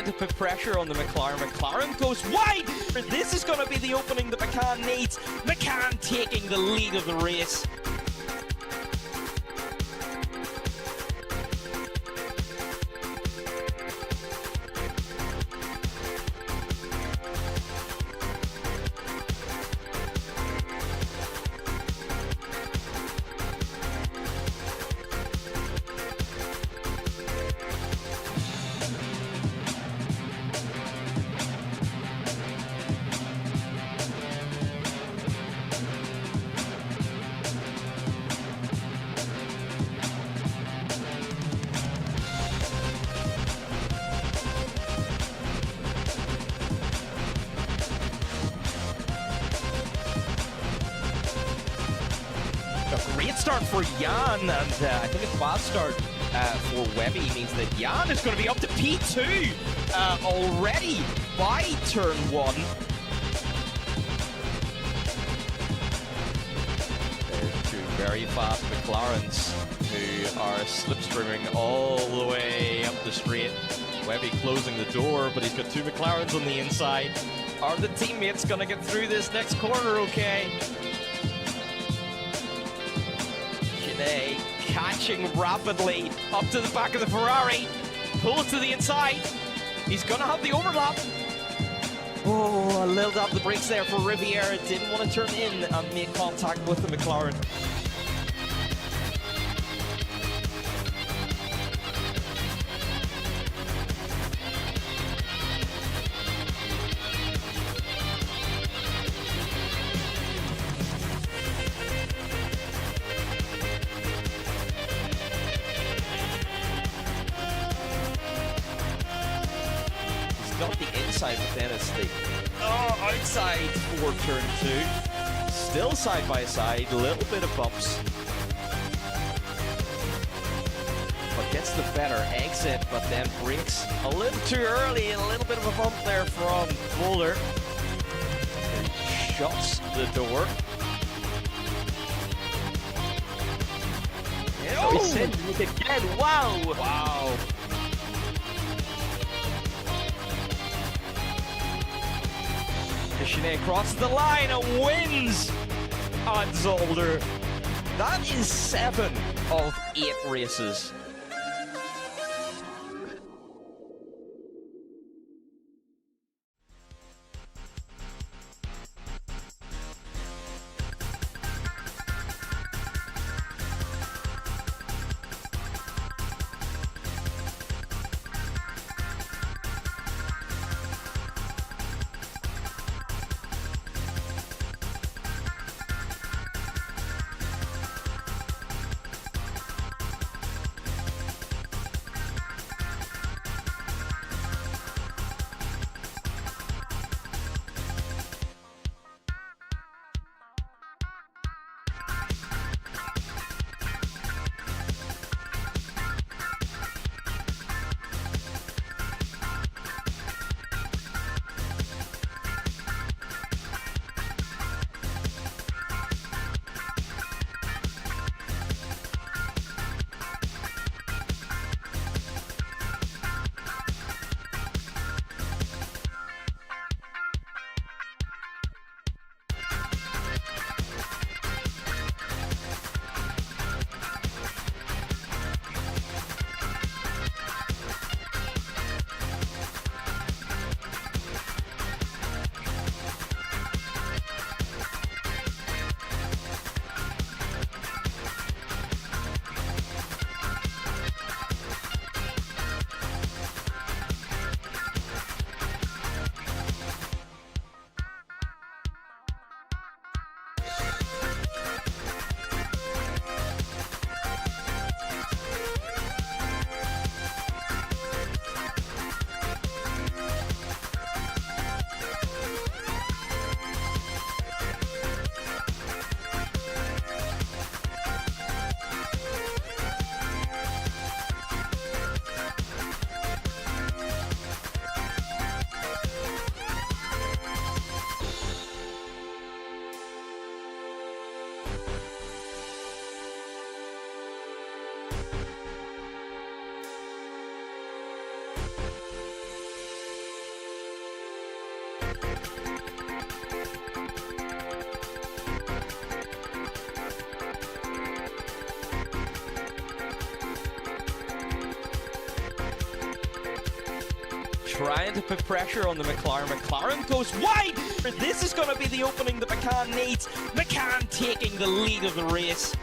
to put pressure on the McLaren. McLaren goes wide! This is going to be the opening that McCann needs. McCann taking the lead of the race. A great start for Jan, and I think a fast start for Webby means that Jan is going to be up to P2 already by turn 1. There's two very fast McLarens who are slipstreaming all the way up the straight. Webby closing the door, but he's got two McLarens on the inside. Are the teammates going to get through this next corner okay? Catching rapidly up to the back of the Ferrari, pull it to the inside. He's gonna have the overlap. Oh, a little dab the brakes there for Riviera. Didn't want to turn in and make contact with the McLaren. Not the inside, but then it's the outside for turn 2. Still side by side, a little bit of bumps. But gets the better exit, but then brakes a little too early. A little bit of a bump there from Boulder. He shuts the door. Oh, he sends it again. Wow! Wow. Sinead crosses the line and wins on Zolder. That is 7 of 8 races. to put pressure on the McLaren. McLaren goes wide! This is going to be the opening that McCann needs. McCann taking the lead of the race.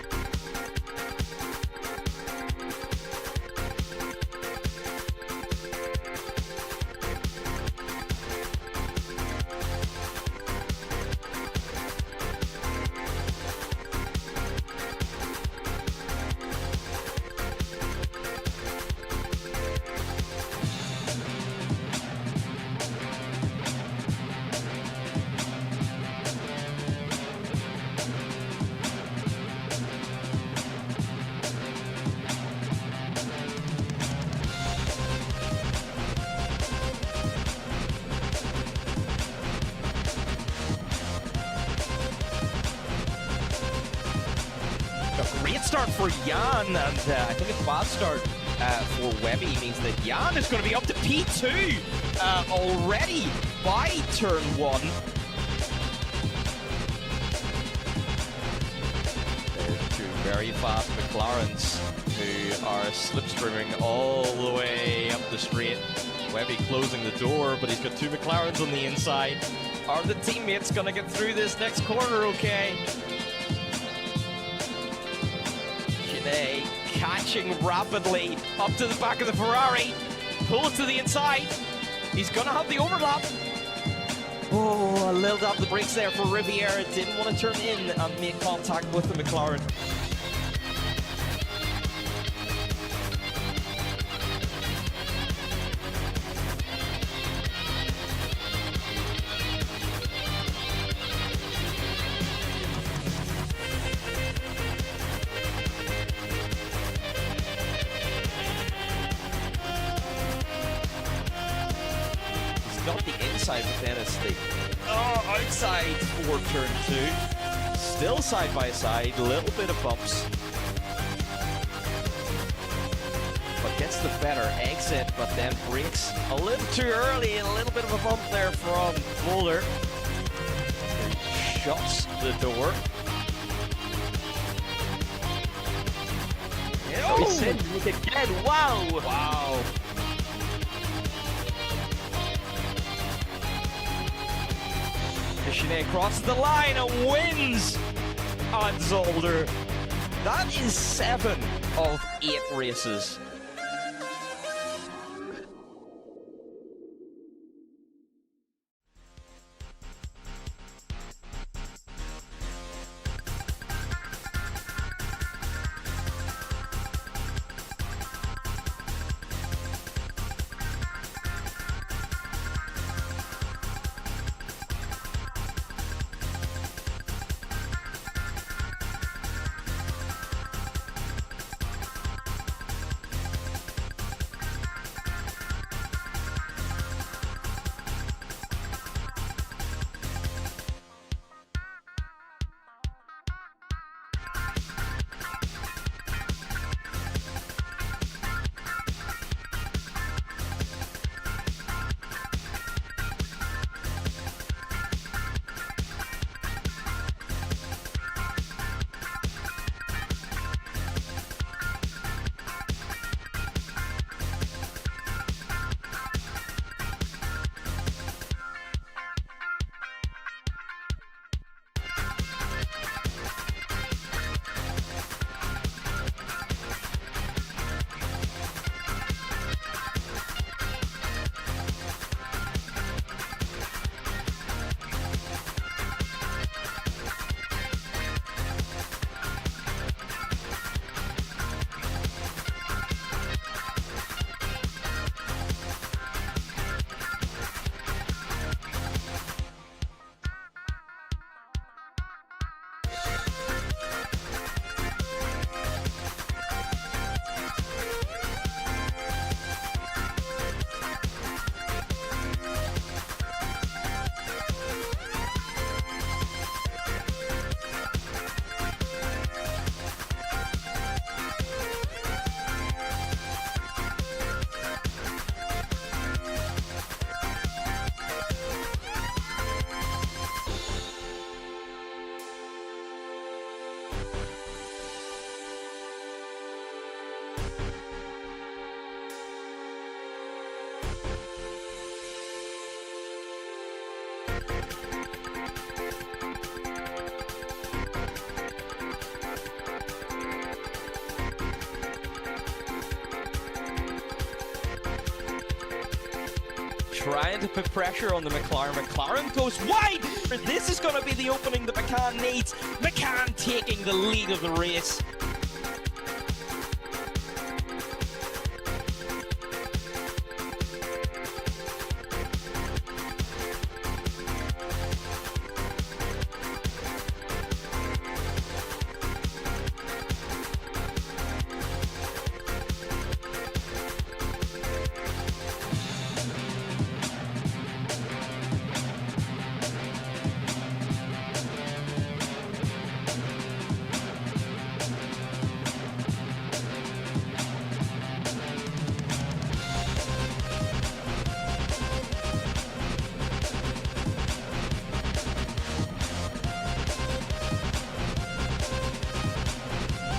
Great start for Jan, and I think a fast start for Webby means that Jan is going to be up to P2 already by turn 1. There's two very fast McLarens who are slipstreaming all the way up the straight. Webby closing the door, but he's got two McLarens on the inside. Are the teammates going to get through this next corner okay? They catching rapidly up to the back of the Ferrari, pull it to the inside. He's gonna have the overlap. Oh, a little dab the brakes there for Riviera. Didn't want to turn in and make contact with the McLaren. Not the inside, but then it's the outside for turn 2. Still side by side, a little bit of bumps. But gets the better exit, but then brakes a little too early, and a little bit of a bump there from Boulder. Shuts the door. Oh, he sent it again. Wow! Wow. Michelet crosses the line and wins on Zolder. That is 7 of 8 races. trying to put pressure on the McLaren. McLaren goes wide. This is going to be the opening that McCann needs. McCann taking the lead of the race.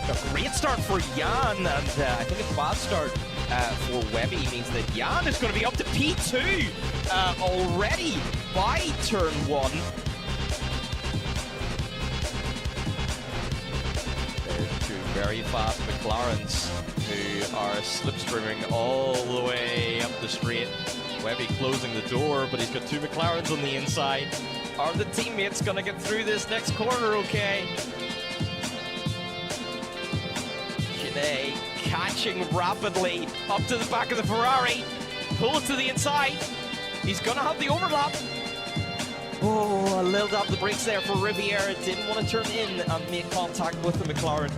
A great start for Jan, and I think a bad start for Webby means that Jan is going to be up to P2 already by turn 1. There's two very fast McLarens who are slipstreaming all the way up the straight. Webby closing the door, but he's got two McLarens on the inside. Are the teammates going to get through this next corner okay? They catching rapidly up to the back of the Ferrari, pull it to the inside. He's gonna have the overlap. Oh, a little dab the brakes there for Riviera. Didn't want to turn in and make contact with the McLaren.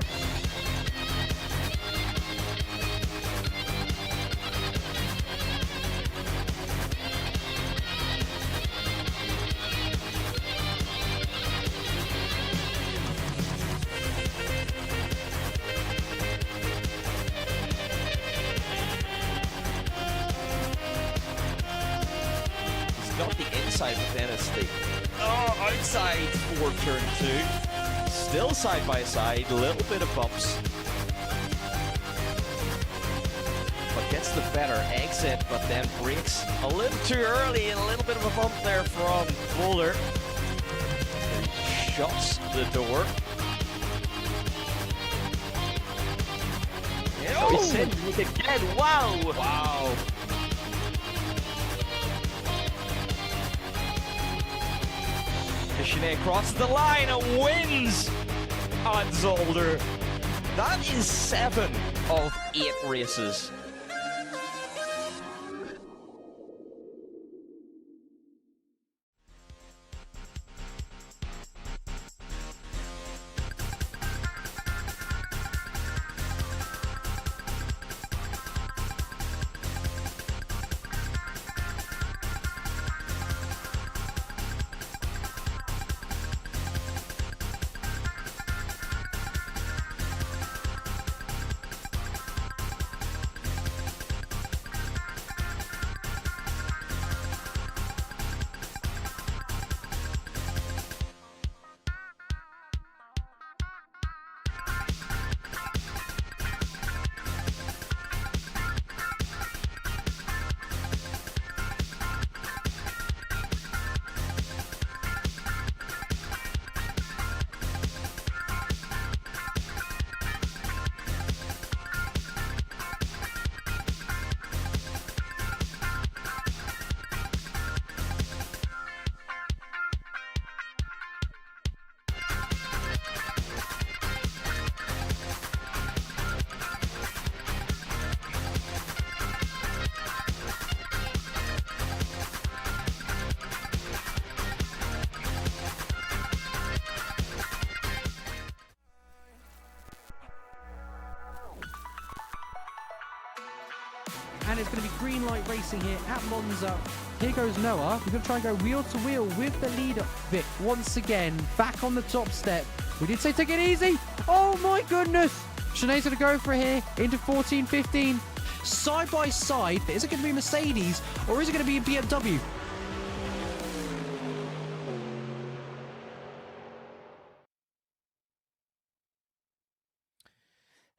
Not the inside with NSD. Oh, outside for turn 2. Still side by side, a little bit of bumps. But gets the better exit, but then brakes a little too early. A little bit of a bump there from Boulder. Shuts the door. Oh, he sent it again. Wow. Wow. Deschanel crosses the line and wins on Zolder. That is 7 of 8 races. And it's going to be green light racing here at Monza. Here goes Noah. We're going to try and go wheel to wheel with the leader. Vic, once again, back on the top step. We did say take it easy. Oh my goodness. Sinead's going to go for it here into 14, 15. Side by side. Is it going to be Mercedes or is it going to be a BMW?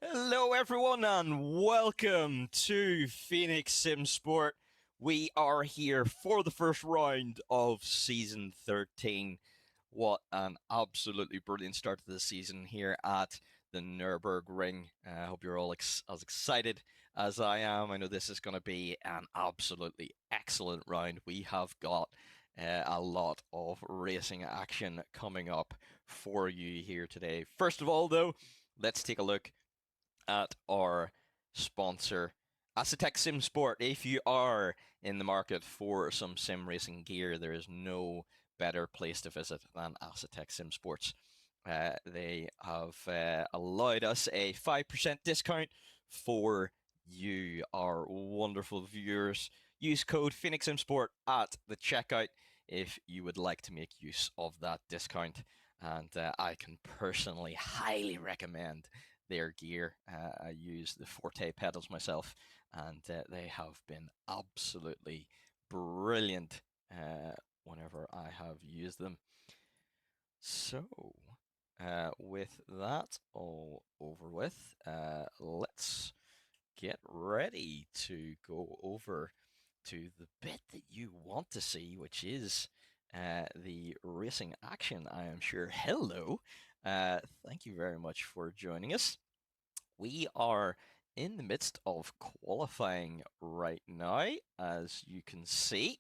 Hello everyone and welcome to Phoenix Sim Sport. We are here for the first round of season 13. What an absolutely brilliant start to the season here at the Nürburgring. I hope you're all as excited as I am. I know this is going to be an absolutely excellent round. We have got a lot of racing action coming up for you here today. First of all, though, let's take a look at our sponsor, Asetek Sim Sport. If you are in the market for some sim racing gear, there is no better place to visit than Asetek Sim Sports. They have allowed us a 5% discount for you, our wonderful viewers. Use code PhoenixSimSport at the checkout if you would like to make use of that discount. And I can personally highly recommend their gear. I use the Forte pedals myself, and they have been absolutely brilliant whenever I have used them. So, with that all over with, let's get ready to go over to the bit that you want to see, which is the racing action, I am sure. Hello. Thank you very much for joining us. We are in the midst of qualifying right now, as you can see,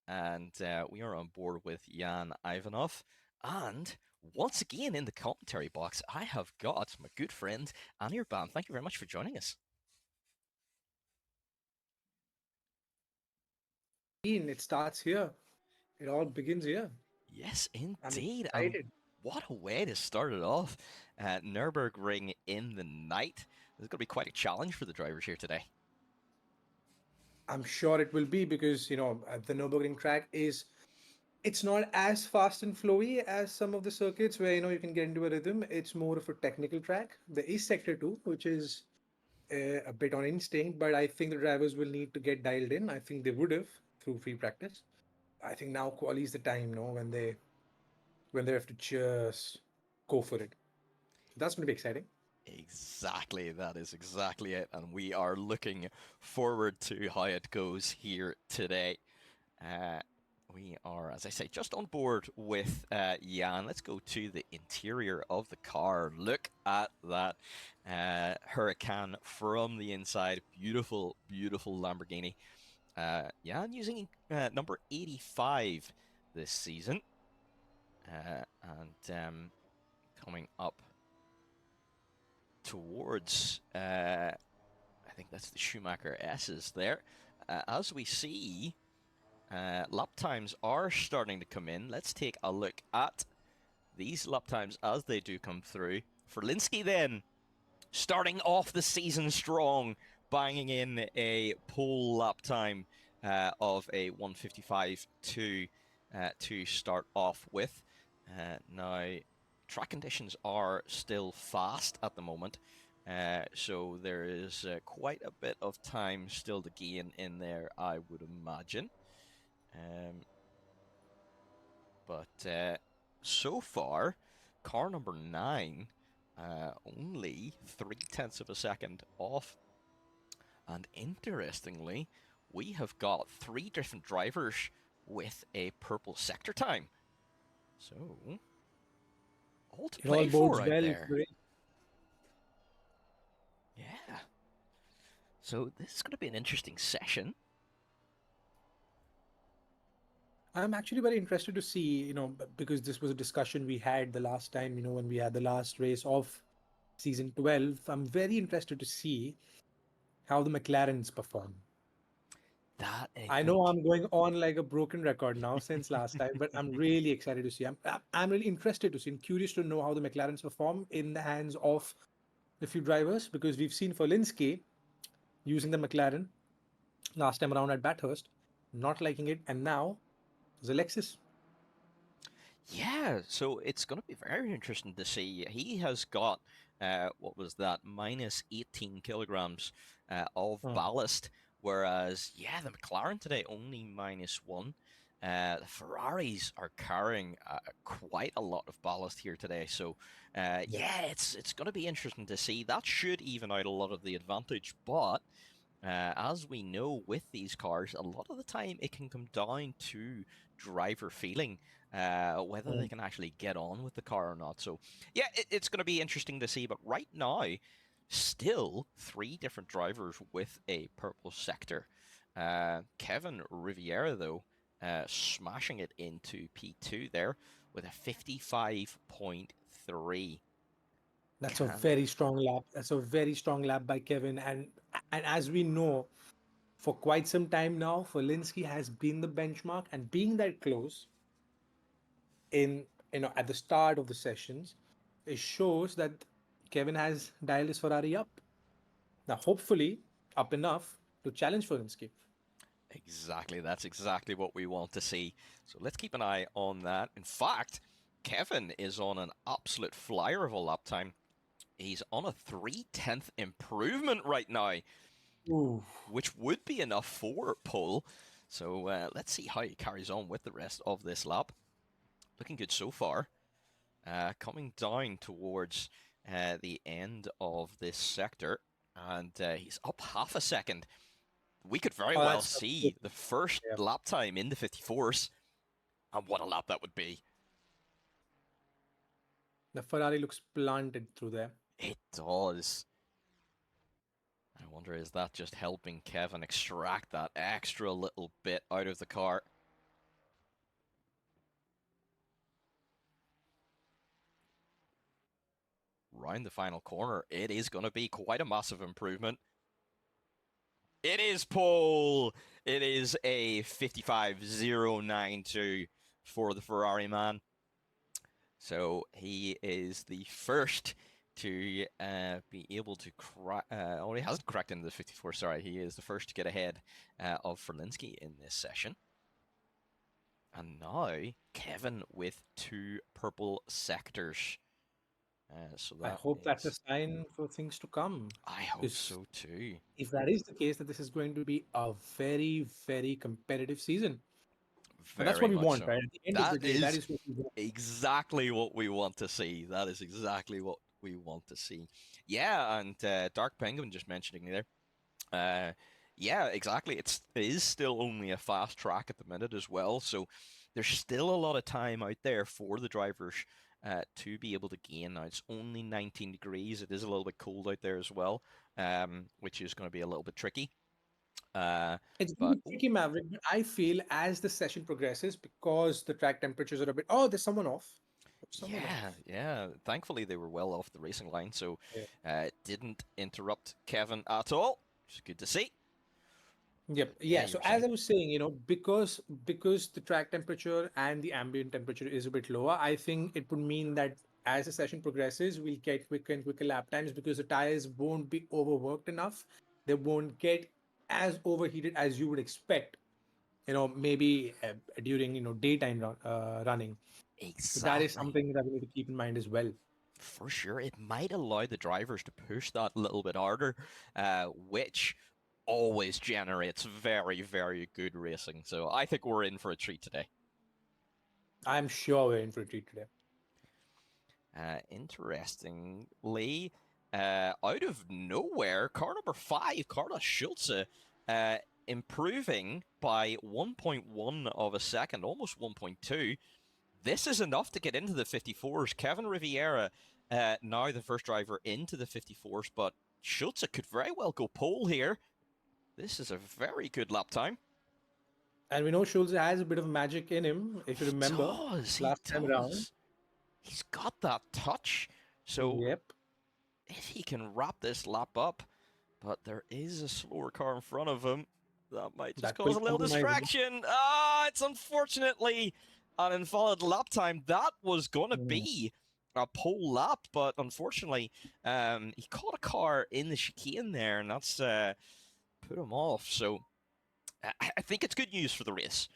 and we are on board with Jan Ivanov. And once again in the commentary box, I have got my good friend Anirban. Thank you very much for joining us. It starts here. It all begins here. Yes, I'm indeed. excited. What a way to start it off. Nürburgring in the night. This is going to be quite a challenge for the drivers here today. I'm sure it will be because, the Nürburgring track it's not as fast and flowy as some of the circuits where, you can get into a rhythm. It's more of a technical track. There is Sector 2, which is a bit on instinct, but I think the drivers will need to get dialed in. I think they would have through free practice. I think now quali is the time, when they have to just go for it. So that's going to be exciting. Exactly, that is exactly it, and we are looking forward to how it goes here today. We are, as I say, just on board with Jan. Let's go to the interior of the car. Look at that Huracan from the inside. Beautiful, beautiful Lamborghini. Jan using number 85 this season. And coming up towards, I think that's the Schumacher S's there. As we see, lap times are starting to come in. Let's take a look at these lap times as they do come through. For Linsky then, starting off the season strong, banging in a pole lap time of a 1:55 to start off with. Now, track conditions are still fast at the moment, so there is quite a bit of time still to gain in there, I would imagine. But so far, car number 9 only 0.3 of a second off. And interestingly, we have got 3 different drivers with a purple sector time. So, all to play for right there. Yeah. So this is going to be an interesting session. I'm actually very interested to see, because this was a discussion we had the last time, when we had the last race of season 12. I'm very interested to see how the McLarens perform. I know I'm going on like a broken record now since last time, but I'm really excited to see. I'm really interested to see and curious to know how the McLarens perform in the hands of the few drivers, because we've seen for Linsky using the McLaren last time around at Bathurst, not liking it, and now there's a Lexus. Yeah, so it's going to be very interesting to see. He has got, what was that, minus 18 kilograms of ballast, whereas, yeah, the McLaren today only -1. The Ferraris are carrying quite a lot of ballast here today, so yeah, it's going to be interesting to see. That should even out a lot of the advantage, but as we know with these cars, a lot of the time it can come down to driver feeling, whether they can actually get on with the car or not. So yeah, it's going to be interesting to see. But right now, Still, 3 different drivers with a purple sector. Kevin Riviera, though, smashing it into P2 there with a 55.3. That's a very strong lap. That's a very strong lap by Kevin. And as we know, for quite some time now, Folinsky has been the benchmark, and being that close in at the start of the sessions, it shows that Kevin has dialed his Ferrari up. Now, hopefully, up enough to challenge Folinsky. Exactly, that's exactly what we want to see. So let's keep an eye on that. In fact, Kevin is on an absolute flyer of a lap time. He's on a 3/10 improvement right now, Ooh. which would be enough for pole. So let's see how he carries on with the rest of this lap. Looking good so far. Coming down towards the end of this sector, and he's up half a second. We could very well see the first lap time in the 54s, and what a lap that would be. The Ferrari looks planted through there. It does. I wonder, is that just helping Kevin extract that extra little bit out of the car? Round the final corner, it is going to be quite a massive improvement. It is pole. It is a 55.092 for the Ferrari man. So he is the first to be able to crack. Oh, he hasn't cracked into the 54. Sorry, he is the first to get ahead of Ferlinski in this session. And now Kevin with 2 purple sectors. So that I hope that's a sign for things to come. I hope so too. If that is the case, that this is going to be a very, very competitive season. But that's what we want, right? At the end of the day, that is what we want. Exactly what we want to see. That is exactly what we want to see. Yeah, and Dark Penguin just mentioning there. Yeah, exactly. It is still only a fast track at the minute as well, so there's still a lot of time out there for the drivers to be able to gain. Now, it's only 19 degrees. It is a little bit cold out there as well, which is going to be a little bit tricky. It's really tricky, Maverick, but I feel as the session progresses, because the track temperatures are a bit... Oh, there's someone off. Yeah. Thankfully, they were well off the racing line, so it didn't interrupt Kevin at all, which is good to see. Yep. Yeah. So as I was saying, because the track temperature and the ambient temperature is a bit lower, I think it would mean that as the session progresses, we'll get quicker and quicker lap times, because the tires won't be overworked enough. They won't get as overheated as you would expect. Maybe during daytime running. Exactly. So that is something that we need to keep in mind as well. For sure, it might allow the drivers to push that a little bit harder, which always generates very, very good racing. So I think we're in for a treat today. I'm sure we're in for a treat today. Interestingly, out of nowhere, car number 5, Carlos Schulze, improving by 1.1 of a second, almost 1.2. This is enough to get into the 54s. Kevin Riviera, now the first driver into the 54s, but Schulze could very well go pole here. This is a very good lap time. And we know Schulze has a bit of magic in him, if you remember. Last time around. He's got that touch. So if he can wrap this lap up, but there is a slower car in front of him, that might just cause a little distraction. It's unfortunately an invalid lap time. That was going to be a pole lap, but unfortunately, he caught a car in the chicane there, and that's put him off. So I think it's good news for the race,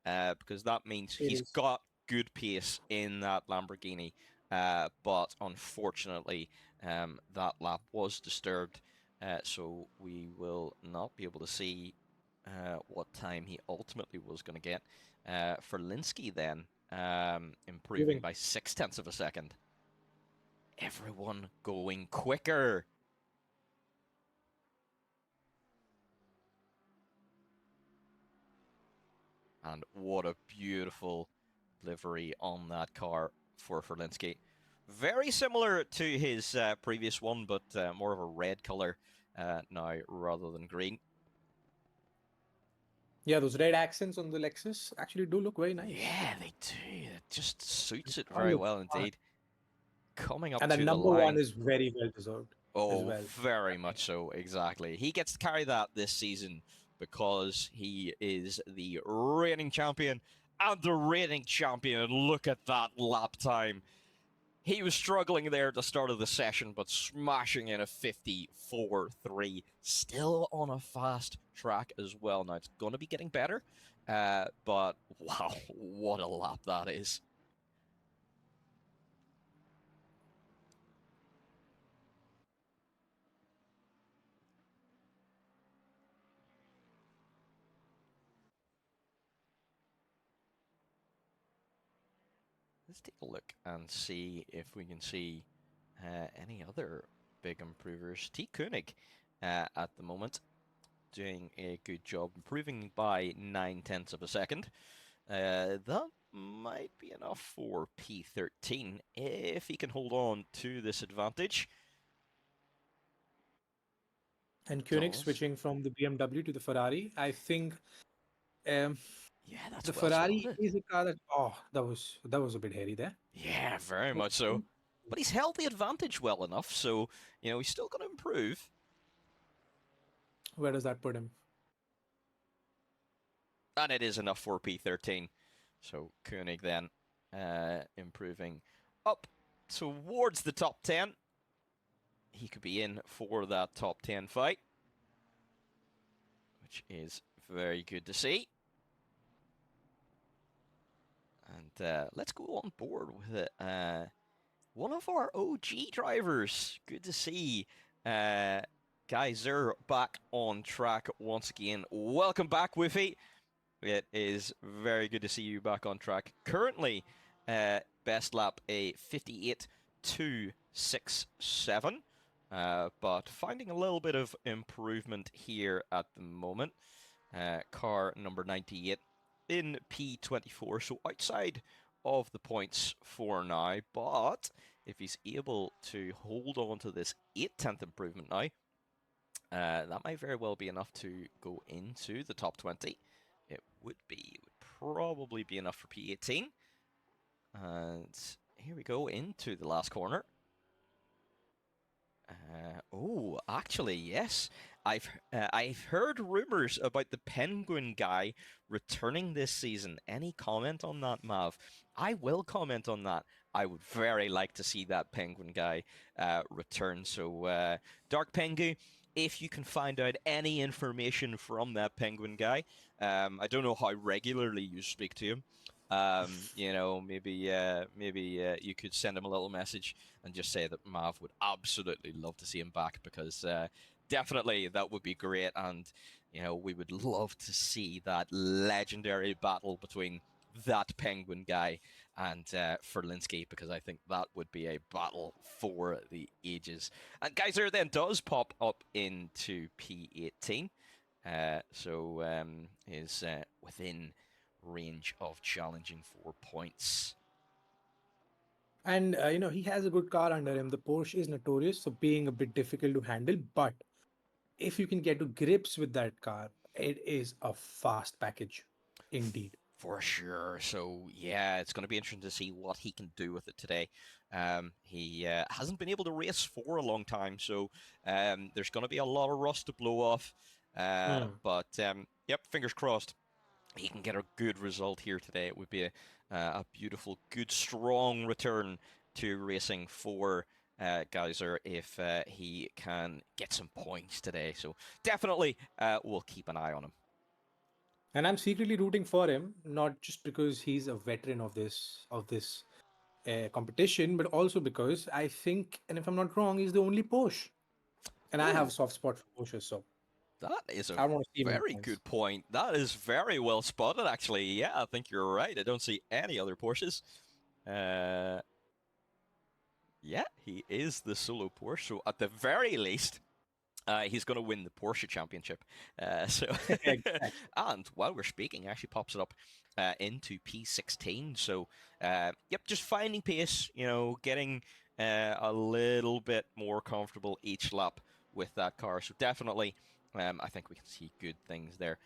because that means he's got good pace in that Lamborghini, but unfortunately, that lap was disturbed, so we will not be able to see what time he ultimately was going to get. For Linsky then, improving by 0.6 of a second. Everyone going quicker. And what a beautiful livery on that car for Ferlinski. Very similar to his previous one, but more of a red color now rather than green. Yeah, those red accents on the Lexus actually do look very nice. Yeah, they do. It just suits it Oh, very look, well indeed. Coming up and the to the number one line. is very well deserved as Oh, well. very much so, exactly. He gets to carry that this season because he is the reigning champion. And the reigning champion, look at that lap time. He was struggling there at the start of the session, but smashing in a 54.3. Still on a fast track as well. Now, it's going to be getting better, but wow, what a lap that is. Let's take a look and see if we can see any other big improvers. T. Koenig at the moment doing a good job, improving by 9/10 of a second. That might be enough for P13 if he can hold on to this advantage. And Koenig switching from the BMW to the Ferrari. I think Yeah, that's the well Ferrari spotted. is a car that that was a bit hairy there. Yeah, very much so. But he's held the advantage well enough, so he's still going to improve. Where does that put him? And it is enough for P13. So Koenig then improving up towards the top 10. He could be in for that top 10 fight, which is very good to see. And let's go on board with it. One of our OG drivers. Good to see Geyser back on track once again. Welcome back, Wiffy. It is very good to see you back on track. Currently, best lap a 58.267, but finding a little bit of improvement here at the moment. Car number 98 in P24, so outside of the points for now, but if he's able to hold on to this 8/10 improvement now, that might very well be enough to go into the top 20. It would probably be enough for P18. And here we go into the last corner. Oh, actually, yes. I've heard rumors about the Penguin guy returning this season. Any comment on that, Mav? I will comment on that. I would very like to see that Penguin guy return. So, Dark Pengu, if you can find out any information from that Penguin guy, I don't know how regularly you speak to him. Maybe you could send him a little message and just say that Mav would absolutely love to see him back, because definitely that would be great, and we would love to see that legendary battle between that Penguin guy and Ferlinski, because I think that would be a battle for the ages. And Geyser then does pop up into P18, so is within range of challenging for points. And he has a good car under him. The Porsche is notorious for being a bit difficult to handle, but if you can get to grips with that car, it is a fast package indeed. For sure. So yeah, it's going to be interesting to see what he can do with it today. He hasn't been able to race for a long time, so there's going to be a lot of rust to blow off. But yep, fingers crossed he can get a good result here today. It would be a beautiful, good, strong return to racing for Geyser if he can get some points today. So definitely we'll keep an eye on him. And I'm secretly rooting for him, not just because he's a veteran of this competition, but also because I think, and if I'm not wrong, he's the only Porsche. And I have a soft spot for Porsche, so that is I want to see very good point. That is very well spotted, actually. Yeah, I think you're right. I don't see any other Porsches. Yeah, he is the solo Porsche. So at the very least, He's going to win the Porsche Championship. Exactly. And while we're speaking, actually pops it up into P16. So, yep, just finding pace, getting a little bit more comfortable each lap with that car. So definitely, I think we can see good things there.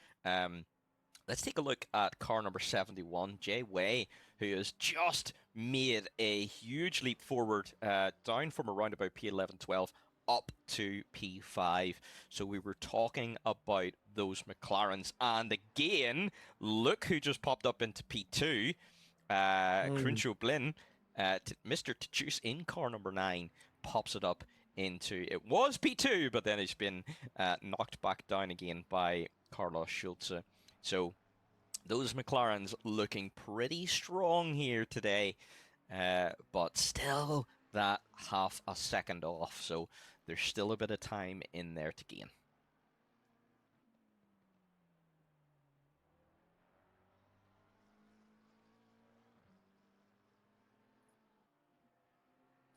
Let's take a look at car number 71, Jay Way, who has just made a huge leap forward, down from around about P11, 12, up to P5. So we were talking about those McLarens. And again, look who just popped up into P2. Crenshaw Blinn, Mr. Tchus in car number 9, pops it up into, it was P2, but then it's been knocked back down again by Carlos Schulze. So those McLarens looking pretty strong here today, but still that half a second off. So there's still a bit of time in there to gain.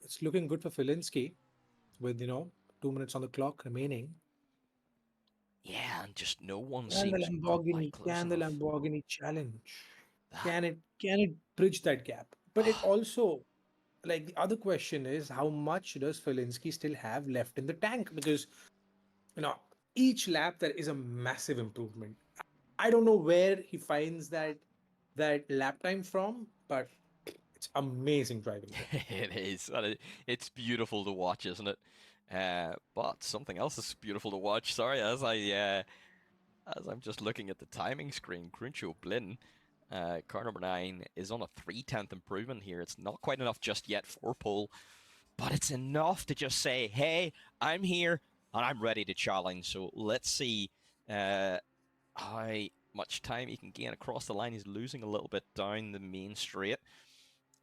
It's looking good for Filinski with, 2 minutes on the clock remaining. Yeah, and just no one Can the seems Lamborghini, close can the enough. Lamborghini challenge? That- Can it bridge that gap? But it also, like, the other question is, how much does Filinski still have left in the tank? Because each lap there is a massive improvement. I don't know where he finds that lap time from, but it's amazing driving. It is. And it's beautiful to watch, isn't it? But something else is beautiful to watch. Sorry, as I'm just looking at the timing screen, Crenshaw Blinn, car number 9, is on a 3/10 improvement here. It's not quite enough just yet for pole, but it's enough to just say, hey, I'm here and I'm ready to challenge. So let's see how much time he can gain across the line. He's losing a little bit down the main straight.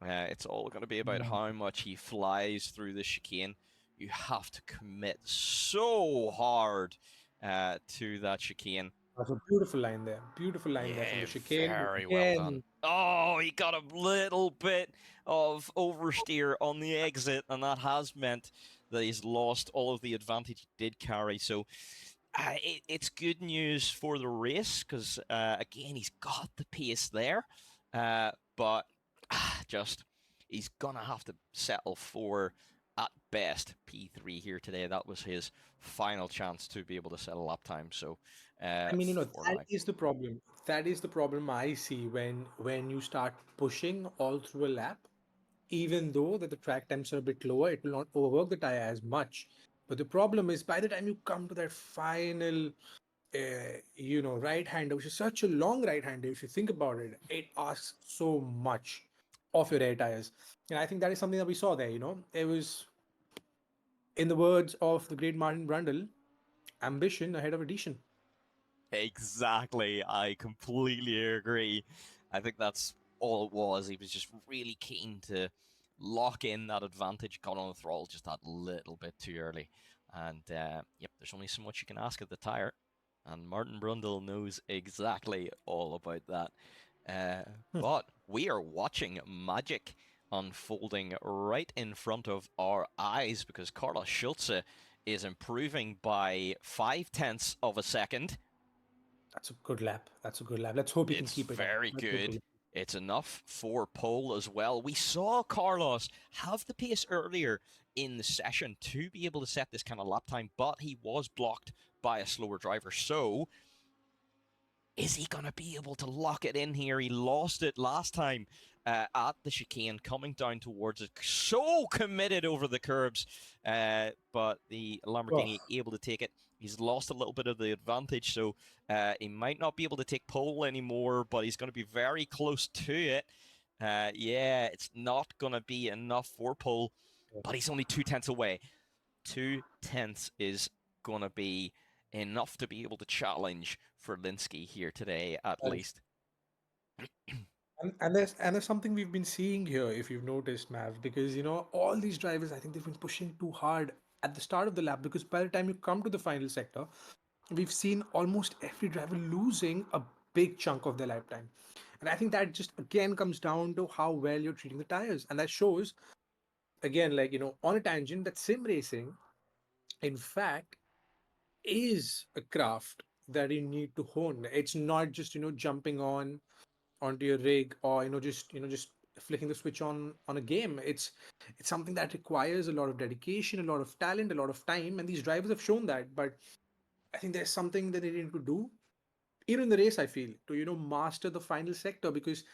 It's all going to be about how much he flies through the chicane. You have to commit so hard to that chicane. That's a beautiful line there. Beautiful line there from the chicane. Very well done. Oh, he got a little bit of oversteer on the exit, and that has meant that he's lost all of the advantage he did carry. So it's good news for the race because, again, he's got the pace there. But just he's going to have to settle for, at best, P3 here today. That was his final chance to be able to set a lap time. So, that is the problem. That is the problem I see when you start pushing all through a lap. Even though that the track temps are a bit lower, it will not overwork the tire as much. But the problem is, by the time you come to that final, right-hander, which is such a long right-hander, if you think about it, it asks so much of your air tires. And I think that is something that we saw there. It was, in the words of the great Martin Brundle, ambition ahead of addition. Exactly. I completely agree. I think that's all it was. He was just really keen to lock in that advantage, got on the throttle just that little bit too early. And yep, there's only so much you can ask of the tire. And Martin Brundle knows exactly all about that. But we are watching magic unfolding right in front of our eyes because Carlos Schulze is improving by 0.5 of a second. That's a good lap. Let's hope he can keep it. It's very good. It's enough for pole as well. We saw Carlos have the pace earlier in the session to be able to set this kind of lap time, but he was blocked by a slower driver. So, is he going to be able to lock it in here? He lost it last time at the chicane, coming down towards it. So committed over the curbs, but the Lamborghini able to take it. He's lost a little bit of the advantage, so he might not be able to take pole anymore, but he's going to be very close to it. Yeah, it's not going to be enough for pole, but he's only 0.2 away. 0.2 is going to be enough to be able to challenge for Linsky here today, at least. And there's something we've been seeing here, if you've noticed, Mav, because all these drivers, I think they've been pushing too hard at the start of the lap, because by the time you come to the final sector, we've seen almost every driver losing a big chunk of their lifetime. And I think that just again comes down to how well you're treating the tires. And that shows, again, on a tangent, that sim racing, in fact, is a craft that you need to hone. It's not just jumping onto your rig, or just flicking the switch on a game. It's something that requires a lot of dedication, a lot of talent, a lot of time, and these drivers have shown that. But I think there's something that they need to do even in the race, I feel, to master the final sector, because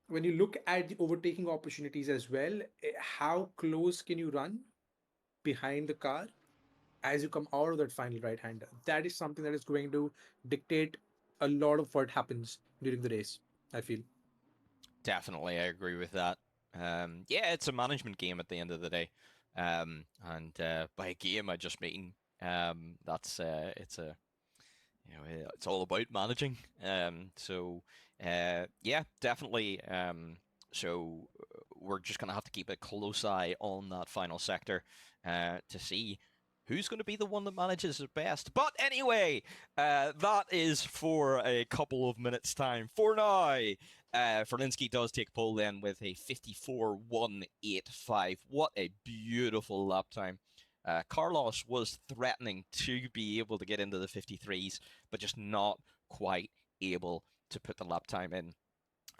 when you look at the overtaking opportunities as well, how close can you run behind the car as you come out of that final right hander? That is something that is going to dictate a lot of what happens during the race, I feel. Definitely, I agree with that. Yeah, it's a management game at the end of the day. And by game, I just mean that's it's a it's all about managing. Yeah, definitely. So we're just gonna have to keep a close eye on that final sector to see who's going to be the one that manages it best. But anyway, that is for a couple of minutes' time. For now, Ferlinski does take pole then with a 54.185. What a beautiful lap time. Carlos was threatening to be able to get into the 53s, but just not quite able to put the lap time in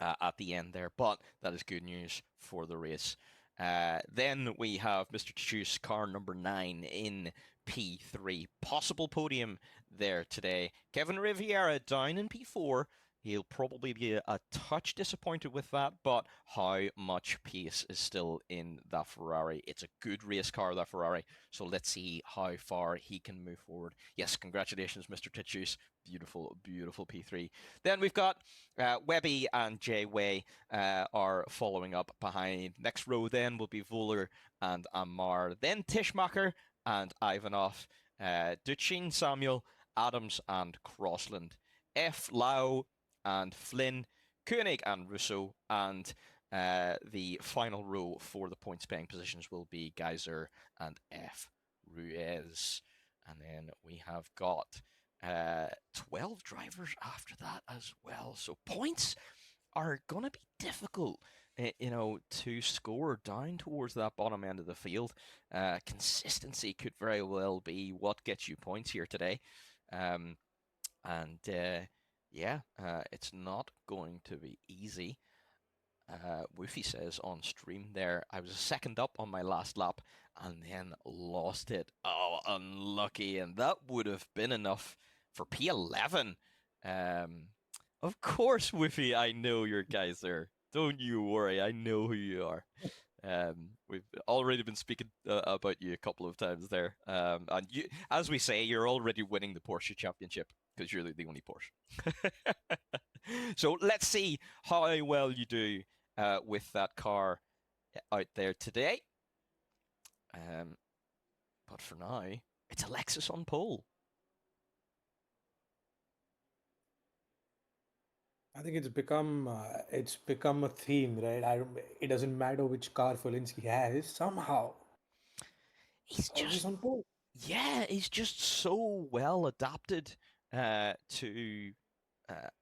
at the end there. But that is good news for the race. Then we have Mr. Chus, car number 9 in P3. Possible podium there today. Kevin Riviera down in P4. He'll probably be a touch disappointed with that, but how much pace is still in that Ferrari? It's a good race car, that Ferrari, so let's see how far he can move forward. Yes, congratulations, Mr. Titchus. Beautiful, beautiful P3. Then we've got Webby and Jay Way are following up behind. Next row then will be Voller and Amar. Then Tishmacher and Ivanov. Duchin, Samuel, Adams and Crossland. F. Lau and Flynn, Koenig and Russo, and the final row for the points paying positions will be Geyser and F. Ruiz. And then we have got 12 drivers after that as well. So points are going to be difficult, to score down towards that bottom end of the field. Consistency could very well be what gets you points here today. It's not going to be easy. Woofy says on stream there, I was second up on my last lap and then lost it. Oh, unlucky. And that would have been enough for P11. Of course, Woofy, I know your guys there. Don't you worry, I know who you are. We've already been speaking about you a couple of times there. And you, as we say, you're already winning the Porsche Championship because you're the only Porsche. So let's see how well you do with that car out there today. But for now, it's Alexis on pole. I think it's become a theme, right? It doesn't matter which car Folinsky has. Somehow, He's always just on pole. Yeah, he's just so well adapted to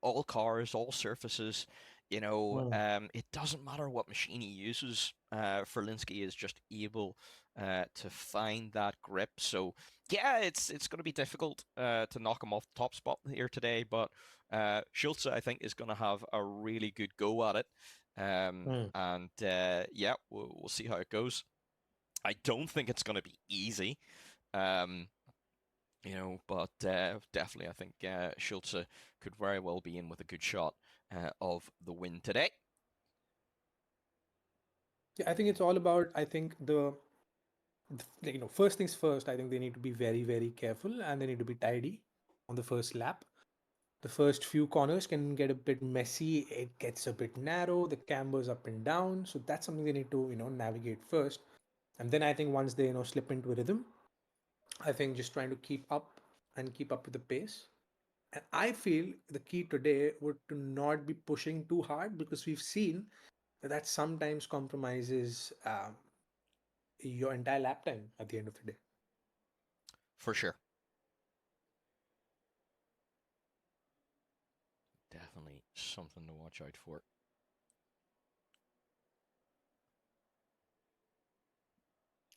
all cars, all surfaces. It doesn't matter what machine he uses. Ferlinski is just able to find that grip. So yeah, it's going to be difficult to knock him off the top spot here today. But Schulze, I think, is going to have a really good go at it. And yeah, we'll see how it goes. I don't think it's going to be easy. But definitely I think Schulze could very well be in with a good shot of the win today. Yeah, I think it's all about, I think first things first, I think they need to be very, very careful and they need to be tidy on the first lap. The first few corners can get a bit messy. It gets a bit narrow. The camber's up and down. So that's something they need to, navigate first. And then I think once they, slip into a rhythm, I think just trying to keep up with the pace. And I feel the key today would to not be pushing too hard, because we've seen that sometimes compromises your entire lap time at the end of the day. For sure. Definitely something to watch out for.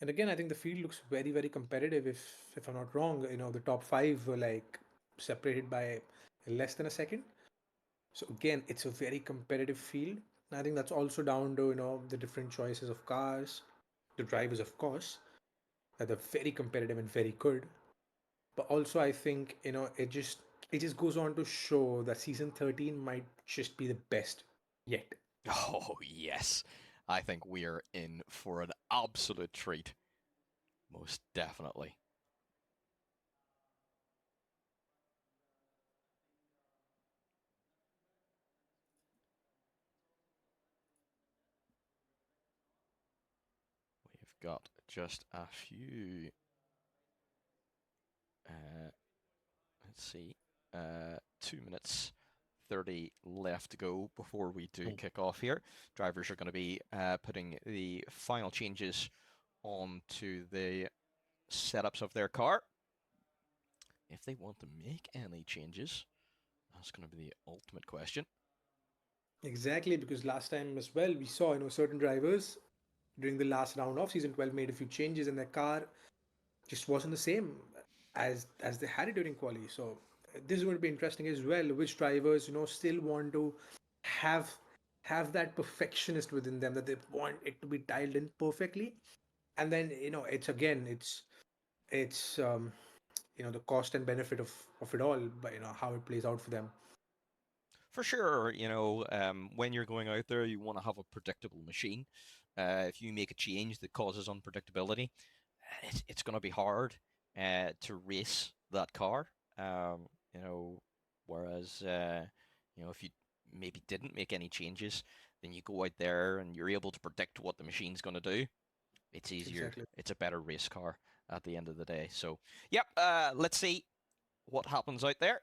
And again, I think the field looks very, very competitive. If I'm not wrong, the top five were like separated by less than a second. So again, it's a very competitive field. And I think that's also down to the different choices of cars, the drivers, of course, that are very competitive and very good. But also, I think it just goes on to show that season 13 might just be the best yet. Oh, yes. I think we are in for an absolute treat. Most definitely. We've got just a few. Let's see. 2 minutes 30 left to go before we do kick off here. Drivers are going to be putting the final changes onto the setups of their car. If they want to make any changes, that's going to be the ultimate question. Exactly, because last time as well, we saw certain drivers during the last round of season 12 made a few changes, and their car just wasn't the same as they had it during quali. So this is going to be interesting as well. Which drivers still want to have have that perfectionist within them, that they want it to be dialed in perfectly, and then it's the cost and benefit of it all, but how it plays out for them. For sure, when you're going out there, you want to have a predictable machine. If you make a change that causes unpredictability, it's going to be hard to race that car. Whereas if you maybe didn't make any changes, then you go out there and you're able to predict what the machine's going to do. It's easier. Exactly. It's a better race car at the end of the day. So, yep. Let's see what happens out there.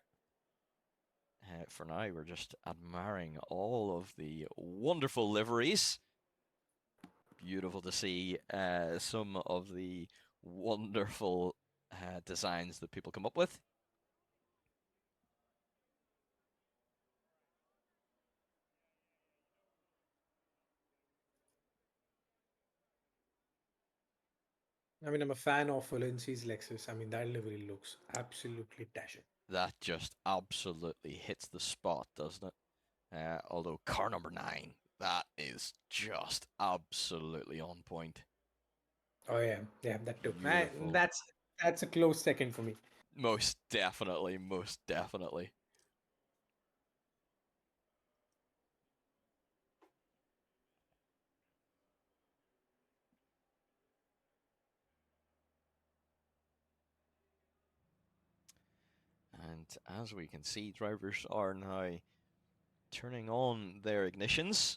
For now, we're just admiring all of the wonderful liveries. Beautiful to see some of the wonderful designs that people come up with. I mean, I'm a fan of Valenci's Lexus. I mean, that livery looks absolutely dashing. That just absolutely hits the spot, doesn't it? Although car number 9, that is just absolutely on point. Oh yeah, yeah, that too. Beautiful. That's a close second for me. Most definitely, most definitely. And as we can see, drivers are now turning on their ignitions.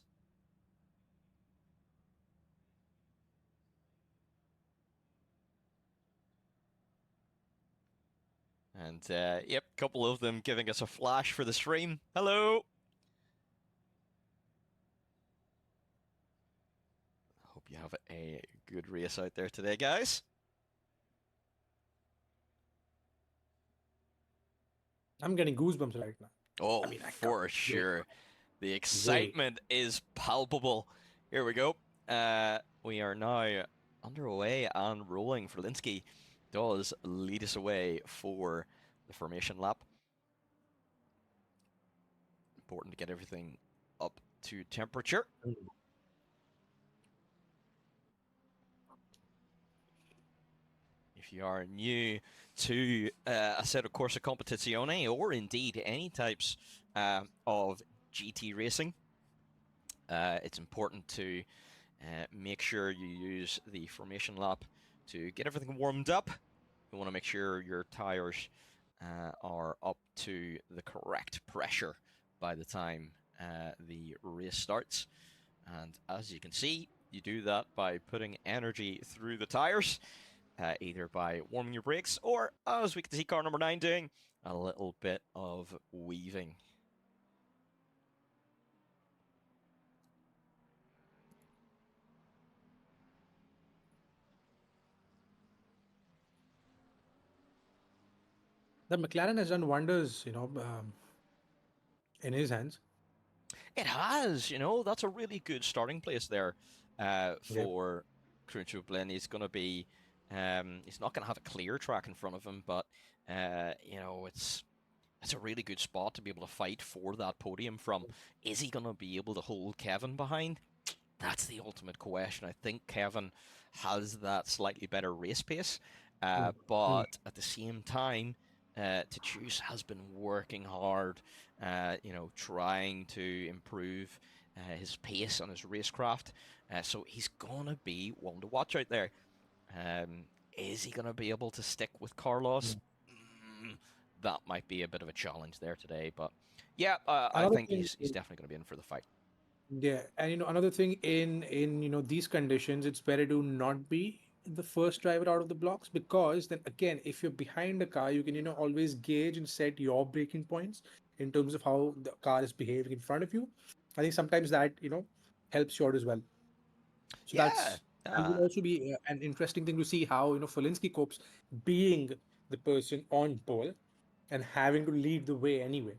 And yep, a couple of them giving us a flash for the stream. Hello! Hope you have a good race out there today, guys. I'm getting goosebumps right now. Oh, I mean, I for can't sure. The excitement is palpable. Here we go. We are now underway and rolling. Linsky does lead us away for the formation lap. Important to get everything up to temperature. If you are new to Asetek Corsa Competizione, or indeed any types of GT racing, it's important to make sure you use the formation lap to get everything warmed up. You want to make sure your tires are up to the correct pressure by the time the race starts. And as you can see, you do that by putting energy through the tires, either by warming your brakes or, as we can see car number 9 doing, a little bit of weaving. The McLaren has done wonders, in his hands. It has, that's a really good starting place there Yeah. for Cruncho Blin. He's going to be, he's not going to have a clear track in front of him, but you know, it's a really good spot to be able to fight for that podium from. Is he going to be able to hold Kevin behind? That's the ultimate question. I think Kevin has that slightly better race pace, but at the same time, Tachus has been working hard, you know, trying to improve his pace and his racecraft. So he's going to be one to watch out there. Is he going to be able to stick with Carlos? That might be a bit of a challenge there today, but yeah, I think he's definitely going to be in for the fight. Yeah, and another thing in these conditions, it's better to not be the first driver out of the blocks, because then again, if you're behind the car, you can always gauge and set your braking points in terms of how the car is behaving in front of you. I think sometimes that helps you out as well. So Yeah. that would also be an interesting thing to see how Folinsky copes being the person on pole and having to lead the way anyway.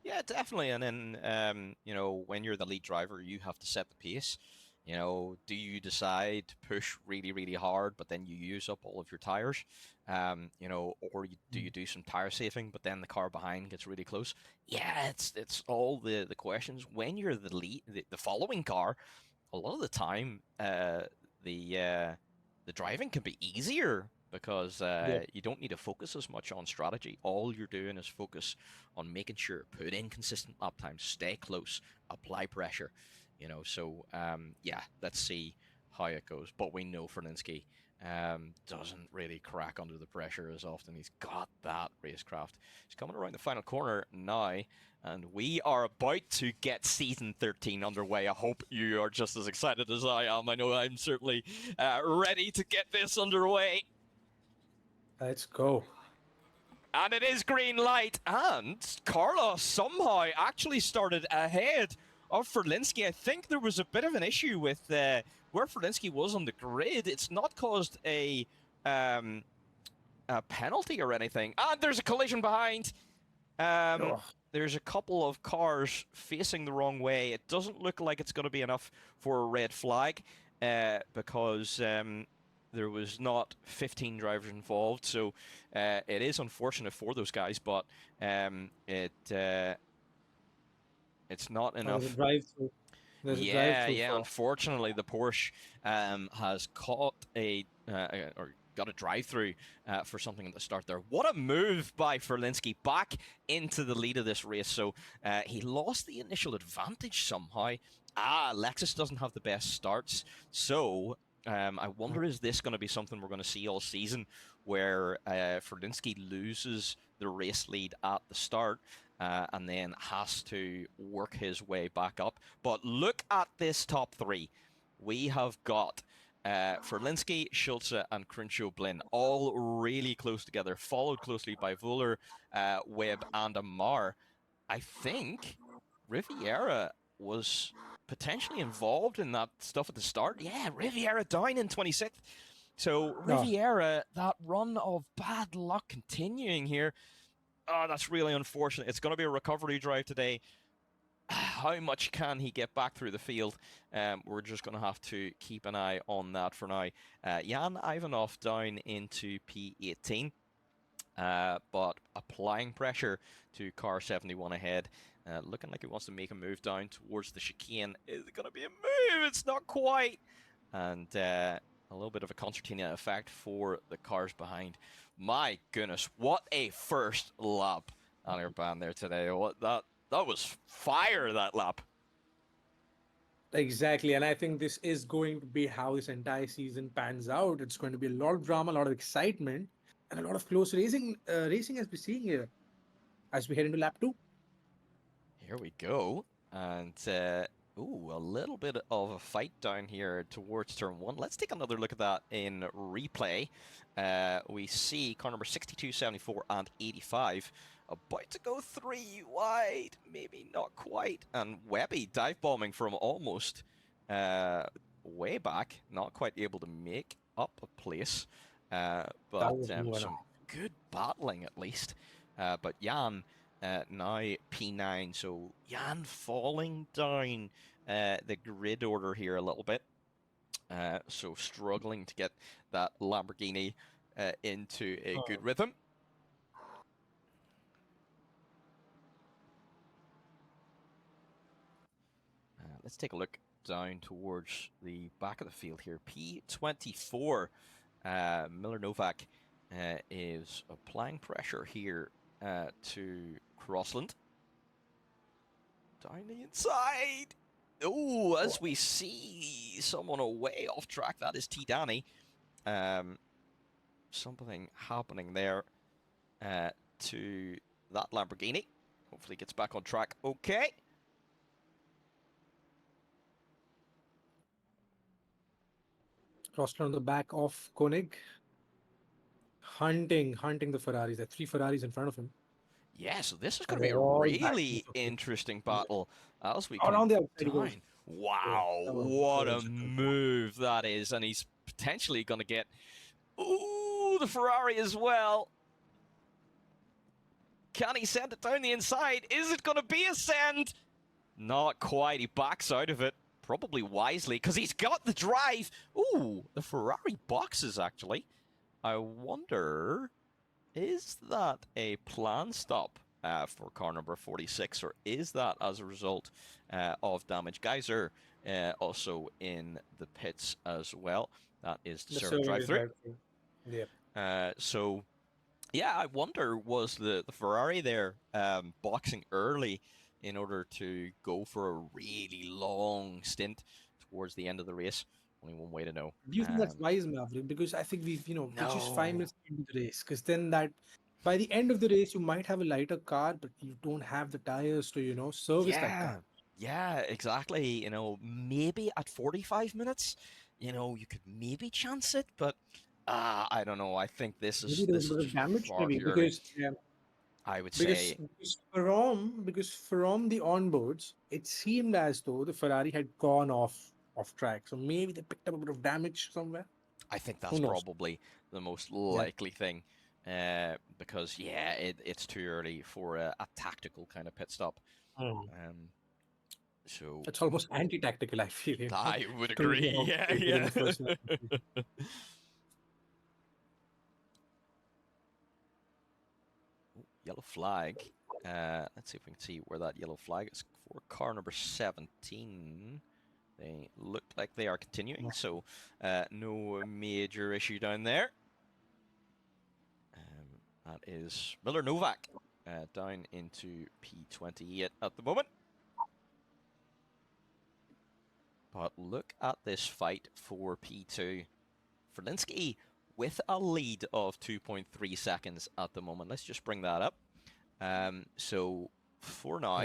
Yeah, definitely. And then, you know, when you're the lead driver, you have to set the pace. You know, do you decide to push really, really hard, but then you use up all of your tires? You know, or do you do some tire saving, but then the car behind gets really close? Yeah, it's all the questions. When you're the lead, the following car, a lot of the time, the driving can be easier because you don't need to focus as much on strategy. All you're doing is focus on making sure, put in consistent lap times, stay close, apply pressure. You know, so yeah, let's see how it goes. But we know Ferlinski doesn't really crack under the pressure as often. He's got that racecraft. He's coming around the final corner now, and we are about to get season 13 underway. I hope you are just as excited as I am. I know I'm certainly ready to get this underway. Let's go. And it is green light, and Carlos somehow actually started ahead of Ferlinski. I think there was a bit of an issue with where Ferlinski was on the grid. It's not caused a penalty or anything. And there's a collision behind. There's a couple of cars facing the wrong way. It doesn't look like it's going to be enough for a red flag because there was not 15 drivers involved, so it is unfortunate for those guys, but it's not enough. There's a drive-through. Yeah. Unfortunately, the Porsche has caught or got a drive-through for something at the start there. What a move by Ferlinski back into the lead of this race. So he lost the initial advantage somehow. Lexus doesn't have the best starts, so I wonder, is this going to be something we're going to see all season, where Ferlinski loses the race lead at the start and then has to work his way back up? But look at this top three. We have got Ferlinski, Schulze, and Cruncho Blin, all really close together, followed closely by Vuller, Webb, and Amar. I think Riviera was potentially involved in that stuff at the start. Yeah, Riviera down in 26th. So Riviera, that run of bad luck continuing here. Oh, that's really unfortunate. It's going to be a recovery drive today. How much can he get back through the field? We're just going to have to keep an eye on that for now. Jan Ivanov down into P18. But applying pressure to car 71 ahead. Looking like he wants to make a move down towards the chicane. Is it going to be a move? It's not quite. And a little bit of a concertina effect for the cars behind. My goodness, what a first lap on our band there today. That was fire, that lap. Exactly, and I think this is going to be how this entire season pans out. It's going to be a lot of drama, a lot of excitement, and a lot of close racing as we're seeing here as we head into lap 2. Here we go. And, a little bit of a fight down here towards turn 1. Let's take another look at that in replay. We see car number 62, 74, and 85 about to go 3 wide. Maybe not quite. And Webby dive bombing from almost way back. Not quite able to make up a place. But some good battling at least. But Jan now P9, so Jan falling down the grid order here a little bit. So struggling to get that Lamborghini into a good rhythm. Let's take a look down towards the back of the field here. P24, Miller Novak is applying pressure here to Crossland. Down the inside. Oh, as we see someone away off track, that is T. Danny. Something happening there to that Lamborghini. Hopefully gets back on track. Okay. Crossland on the back of Koenig. Hunting the Ferraris. There are 3 Ferraris in front of him. Yeah, so this is And going to be a they're all really battling for interesting battle as we around come the outside he goes. down. Wow, that was what a just a- move that is. And he's potentially going to get, ooh, the Ferrari as well. Can he send it down the inside? Is it going to be a send? Not quite. He backs out of it, probably wisely, because he's got the drive. Ooh, the Ferrari boxes, actually. I wonder, is that a planned stop for car number 46, or is that as a result of damage? Geyser also in the pits as well. That is the server drive-through. Yeah. So, yeah, I wonder, was the Ferrari there boxing early in order to go for a really long stint towards the end of the race? Only one way to know. Do you think that's wise, Maverick? Because I think we've, we're just 5 No. minutes into the race. Because then by the end of the race, you might have a lighter car, but you don't have the tires to, service that car. Yeah, exactly. You know, maybe at 45 minutes, you could maybe chance it, but I don't know. I think this Maybe is there was a bit of damage, far maybe, too early. because I would say, because from the onboards, it seemed as though the Ferrari had gone off track. So maybe they picked up a bit of damage somewhere. I think that's Who knows? probably the most likely thing, because yeah, it's too early for a tactical kind of pit stop. So It's almost anti-tactical, I feel. I would To agree. take it in the first lap. Yellow flag. Let's see if we can see where that yellow flag is for car number 17. They look like they are continuing, so no major issue down there. That is Miller Novak down into P28 at the moment. But look at this fight for P2. Ferlinski with a lead of 2.3 seconds at the moment. Let's just bring that up. So for now,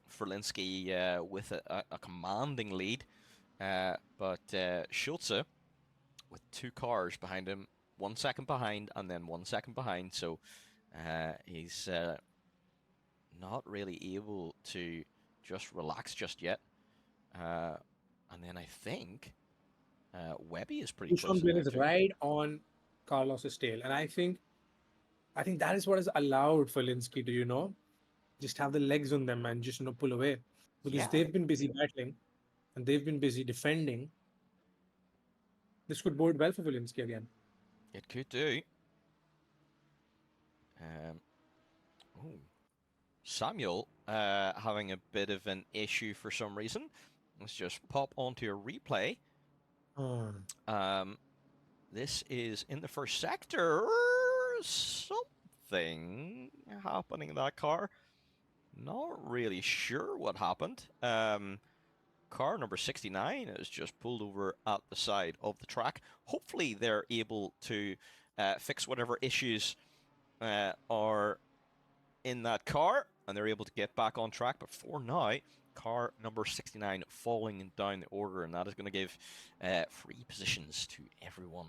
Ferlinski with a commanding lead. But Schulze with 2 cars behind him, 1 second behind, and then 1 second behind. So he's not really able to just relax just yet. And then I think Webby is pretty close. Dušan is right on Carlos's tail, and I think that is what has allowed Ferlinski to just have the legs on them and just pull away, because they've been busy battling and they've been busy defending. This could bode well for Ferlinski again. It could do. Samuel having a bit of an issue for some reason. Let's just pop onto a replay. This is in the first sector. Something happening in that car. Not really sure what happened. Car number 69 is just pulled over at the side of the track. Hopefully they're able to fix whatever issues are in that car, and they're able to get back on track. But for now, car number 69 falling down the order, and that is going to give free positions to everyone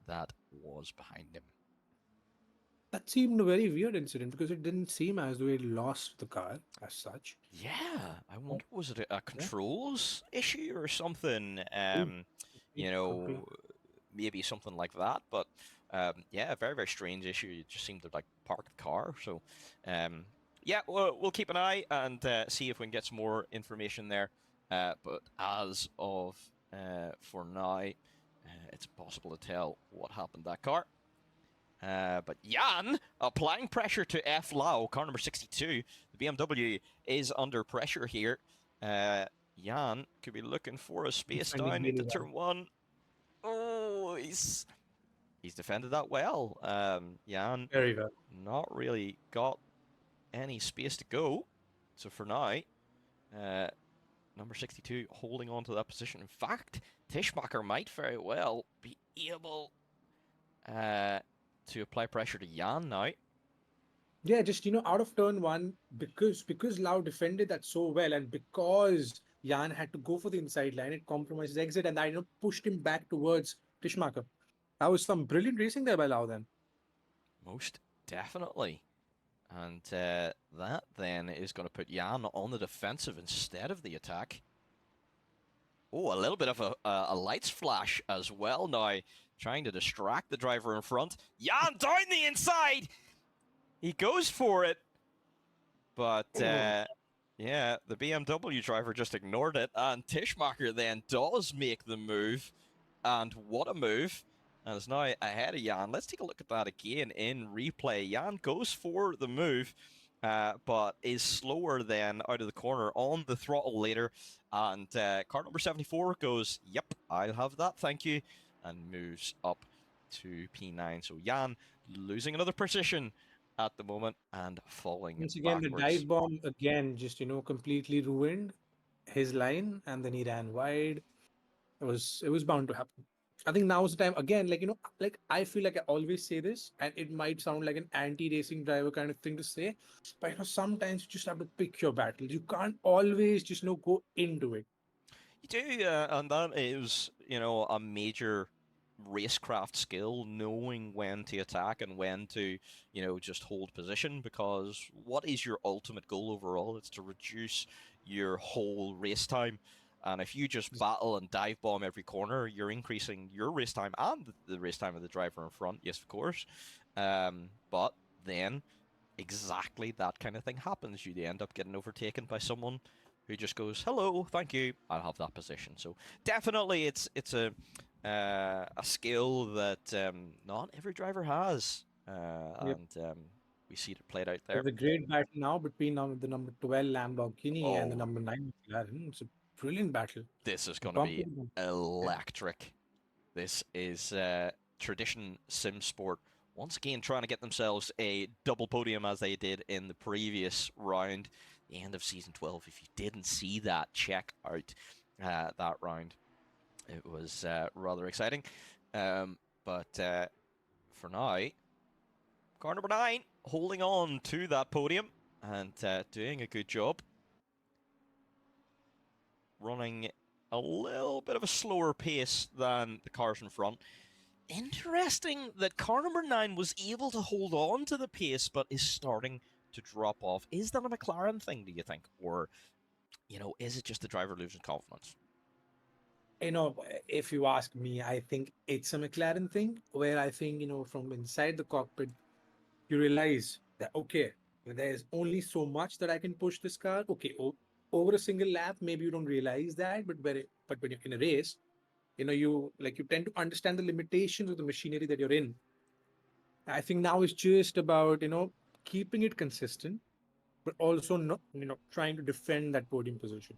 that was behind him. That seemed a very weird incident, because it didn't seem as though he lost the car as such. Yeah, I wonder, was it a controls issue or something? Maybe something like that. But yeah, a very, very strange issue. It just seemed to park the car. So yeah, we'll keep an eye and see if we can get some more information there. But as of for now. It's impossible to tell what happened to that car. But Jan applying pressure to F. Lau, car number 62. The BMW is under pressure here. Jan could be looking for a space Defending down really into well. turn 1. Oh, he's defended that well. Jan Very well. not really got any space to go. So for now, number 62 holding on to that position. In fact, Tishmacher might very well be able to apply pressure to Jan now. Yeah, just out of turn 1, because Lau defended that so well, and because Jan had to go for the inside line, it compromised his exit, and that pushed him back towards Tishmacher. That was some brilliant racing there by Lau then. Most definitely. And that then is going to put Jan on the defensive instead of the attack. Oh, a little bit of a lights flash as well now, trying to distract the driver in front. Jan down the inside! He goes for it, but yeah, the BMW driver just ignored it, and Tishmacher then does make the move, and what a move, and is now ahead of Jan. Let's take a look at that again in replay. Jan goes for the move, but is slower than out of the corner on the throttle later, and car number 74 goes, yep, I'll have that, thank you, and moves up to P9. So Jan losing another position at the moment and falling Once again, backwards. the dive bomb again just completely ruined his line, and then he ran wide. It was bound to happen. I think now is the time again. Like I feel like I always say this, and it might sound like an anti-racing driver kind of thing to say, but sometimes you just have to pick your battles. You can't always just go into it. You do, and that is a major racecraft skill, knowing when to attack and when to just hold position, because what is your ultimate goal overall? It's to reduce your whole race time, and if you just battle and dive bomb every corner, you're increasing your race time and the race time of the driver in front, yes of course, but then exactly that kind of thing happens. You end up getting overtaken by someone who just goes, hello, thank you, I'll have that position. So definitely it's a skill that not every driver has, and we see it played out there. There's a great battle now between the number 12 Lamborghini and the Oh. number 9 McLaren. It's a brilliant battle. This is going to be electric. This is Tradition Sim Sport once again trying to get themselves a double podium as they did in the previous round, the end of season 12. If you didn't see that, check out that round. It was rather exciting. But for now, car number 9 holding on to that podium and doing a good job. Running a little bit of a slower pace than the cars in front. Interesting that car number 9 was able to hold on to the pace, but is starting to drop off. Is that a McLaren thing, do you think? Or, is it just the driver losing confidence? If you ask me, I think it's a McLaren thing, where I think, from inside the cockpit, you realize that, okay, there's only so much that I can push this car. Okay, over a single lap, maybe you don't realize that, but when you're in a race, you tend to understand the limitations of the machinery that you're in. I think now it's just about, keeping it consistent, but also not, trying to defend that podium position.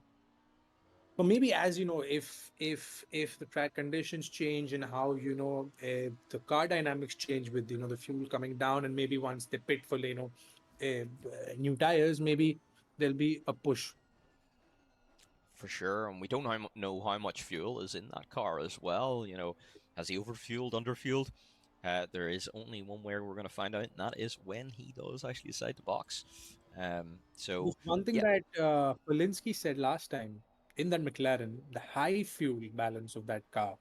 Or maybe, as if the track conditions change and how the car dynamics change with the fuel coming down, and maybe once they pit for new tires, maybe there'll be a push. For sure, and we don't know how much fuel is in that car as well. Has he overfueled, underfueled? There is only one way we're going to find out, and that is when he does actually decide to box. So one thing that Polinsky said last time in that McLaren, the high fuel balance of that car,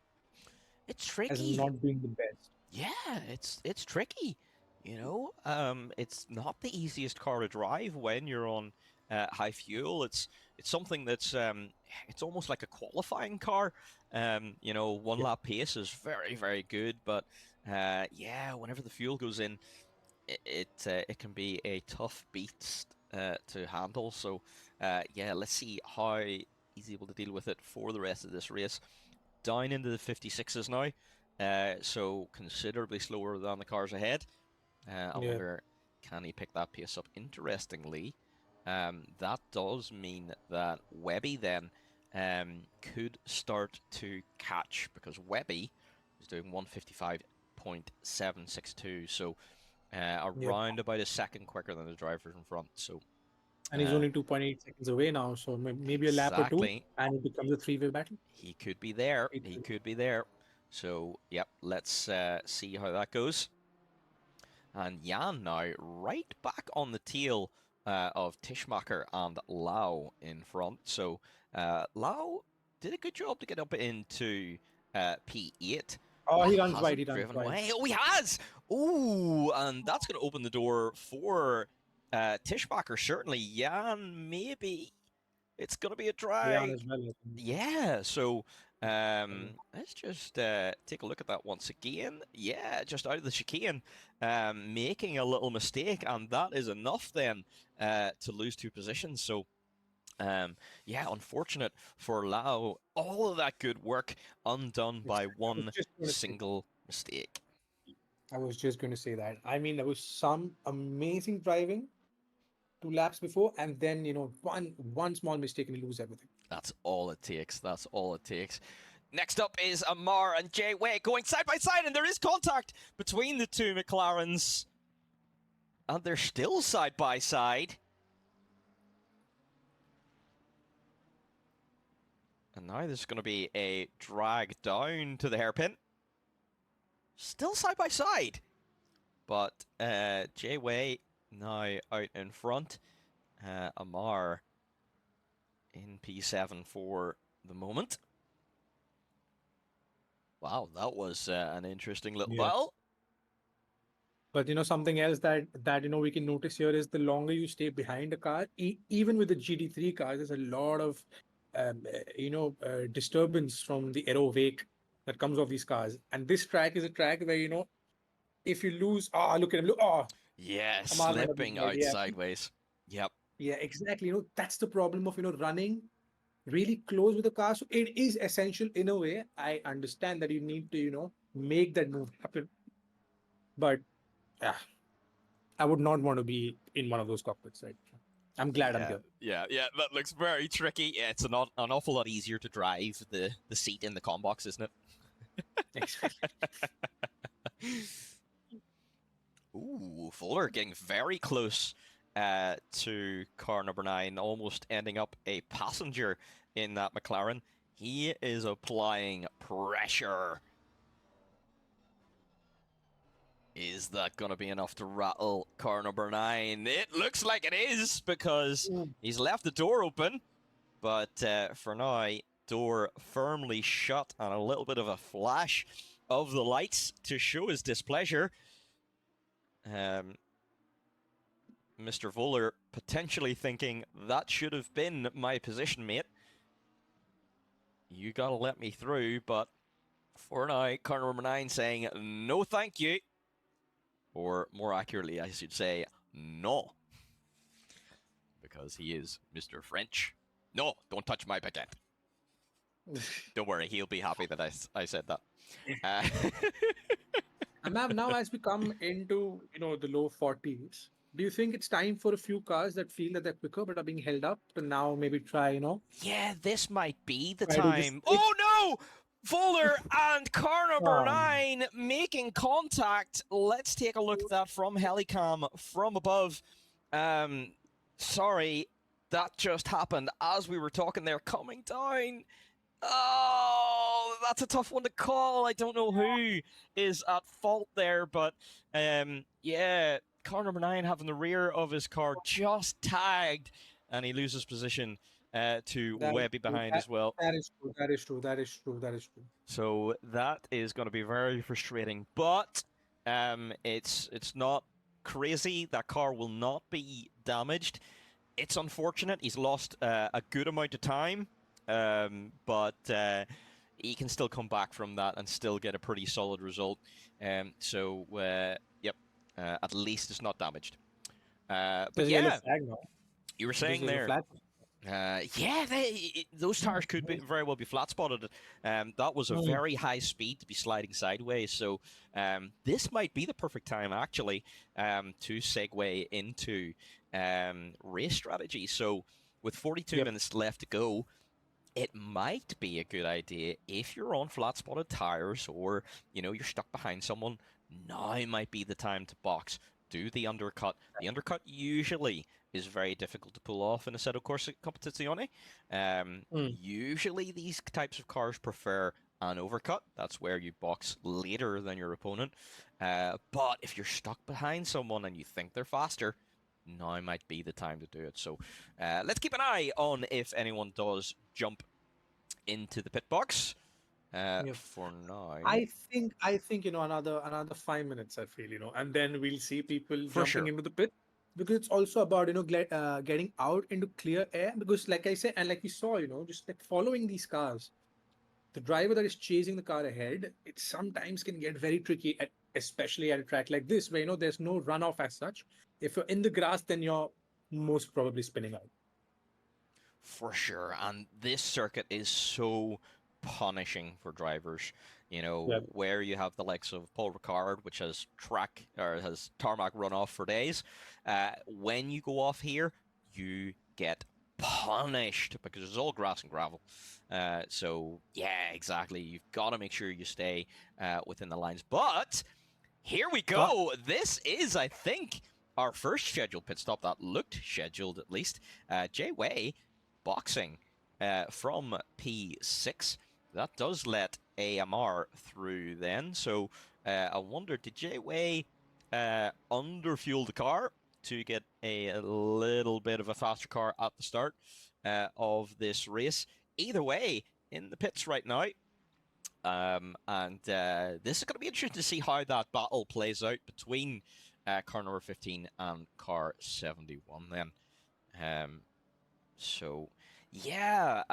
it's tricky, has not been the best. Yeah, it's tricky. It's not the easiest car to drive when you're on high fuel. It's something that's it's almost like a qualifying car. One lap pace is very, very good, but whenever the fuel goes in, it can be a tough beast to handle. So let's see how he's able to deal with it for the rest of this race. down into the 56s now, so considerably slower than the cars ahead. I wonder, can he pick that pace up? Interestingly, that does mean that Webby then could start to catch, because Webby is doing 155.762, so around about a second quicker than the drivers in front. So, and he's only 2.8 seconds away now, so maybe a lap or two, and it becomes a three-way battle. He could be there. He could be there. So, yep, let's see how that goes. And Jan now right back on the tail of Tishmacher and Lau in front. So Lau did a good job to get up into P8. Oh, he runs wide. He runs wide. Away. Oh, he has! Oh, and that's going to open the door for Tishmacher, certainly. Jan, maybe. It's going to be a drag. Jan as well. Yeah, so let's just take a look at that once again. Yeah, just out of the chicane, making a little mistake, and that is enough then to lose 2 positions. So, yeah, unfortunate for Lau. All of that good work undone by one single mistake. I was just going to say that. I mean, there was some amazing driving 2 laps before, and then, you know, one small mistake and you lose everything. That's all it takes. That's all it takes. Next up is Amar and Jay Way going side by side, and there is contact between the 2 McLarens. And they're still side by side. And now there's going to be a drag down to the hairpin. Still side by side. But Jay Way now out in front. Amar in P7 for the moment. Wow, that was an interesting little battle. But, you know, something else that you know, we can notice here is the longer you stay behind a car, even with the GT3 cars, there's a lot of, disturbance from the aero wake that comes off these cars. And this track is a track where, you know, if you lose, look at him, look, yeah, slipping out sideways. Yep. Yeah, exactly. You know, that's the problem of, you know, running really close with the car. So it is essential in a way. I understand that you need to, you know, make that move happen. But I would not want to be in one of those cockpits, right? I'm glad I'm here. Yeah, that looks very tricky. Yeah, it's an awful lot easier to drive the seat in the comm box, isn't it? Exactly. Ooh, Fuller getting very close to car number 9, almost ending up a passenger in that McLaren. He is applying pressure. Is that going to be enough to rattle car number 9? It looks like it is, because he's left the door open. But for now, door firmly shut, and a little bit of a flash of the lights to show his displeasure. Mr. Voller potentially thinking, that should have been my position, mate. You gotta let me through, but for now, car number 9 saying, no thank you. Or more accurately, I should say, no. Because he is Mr. French. No, don't touch my baguette. Don't worry, he'll be happy that I said that. And now as we come into, you know, the low 40s, do you think it's time for a few cars that feel that they're quicker but are being held up to now maybe try, you know? Yeah, this might be the time. Oh no! Voller and car number 9 making contact. Let's take a look at that from Helicam from above. Sorry, that just happened as we were talking there, coming down. Oh, that's a tough one to call. I don't know who is at fault there, but yeah, car number 9 having the rear of his car just tagged, and he loses position to Webby behind as well. That is true. So that is going to be very frustrating, but it's not crazy. That car will not be damaged. It's unfortunate. He's lost a good amount of time, but he can still come back from that and still get a pretty solid result. So, yep, at least it's not damaged. But yeah, you were saying there. Yeah, those tires could very well be flat spotted. That was a very high speed to be sliding sideways, so this might be the perfect time actually to segue into race strategy. So with 42 minutes left to go, it might be a good idea if you're on flat spotted tires or you're stuck behind someone. Now might be the time to box. Do the undercut. The undercut usually is very difficult to pull off in Assetto Corsa Competizione. Usually these types of cars prefer an overcut. That's where you box later than your opponent. But if you're stuck behind someone and you think they're faster, now might be the time to do it. So let's keep an eye on if anyone does jump into the pit box. For now, I think another 5 minutes. I feel and then we'll see people For jumping sure. into the pit, because it's also about getting out into clear air. Because like I said, and like we saw, just like following these cars, the driver that is chasing the car ahead, it sometimes can get very tricky, especially at a track like this, where there's no runoff as such. If you're in the grass, then you're most probably spinning out. For sure. And this circuit is so punishing for drivers. Yep. Where you have the likes of Paul Ricard, which has tarmac runoff for days. When you go off here, you get punished because it's all grass and gravel. So yeah, exactly. You've got to make sure you stay within the lines. But here we go. This is, I think, our first scheduled pit stop that looked scheduled at least. Jay Way boxing from P6. That does let AMR through then. So I wonder, did Jay Way underfuel the car to get a little bit of a faster car at the start of this race? Either way, in the pits right now. This is going to be interesting to see how that battle plays out between car number 15 and car 71 then. So, yeah,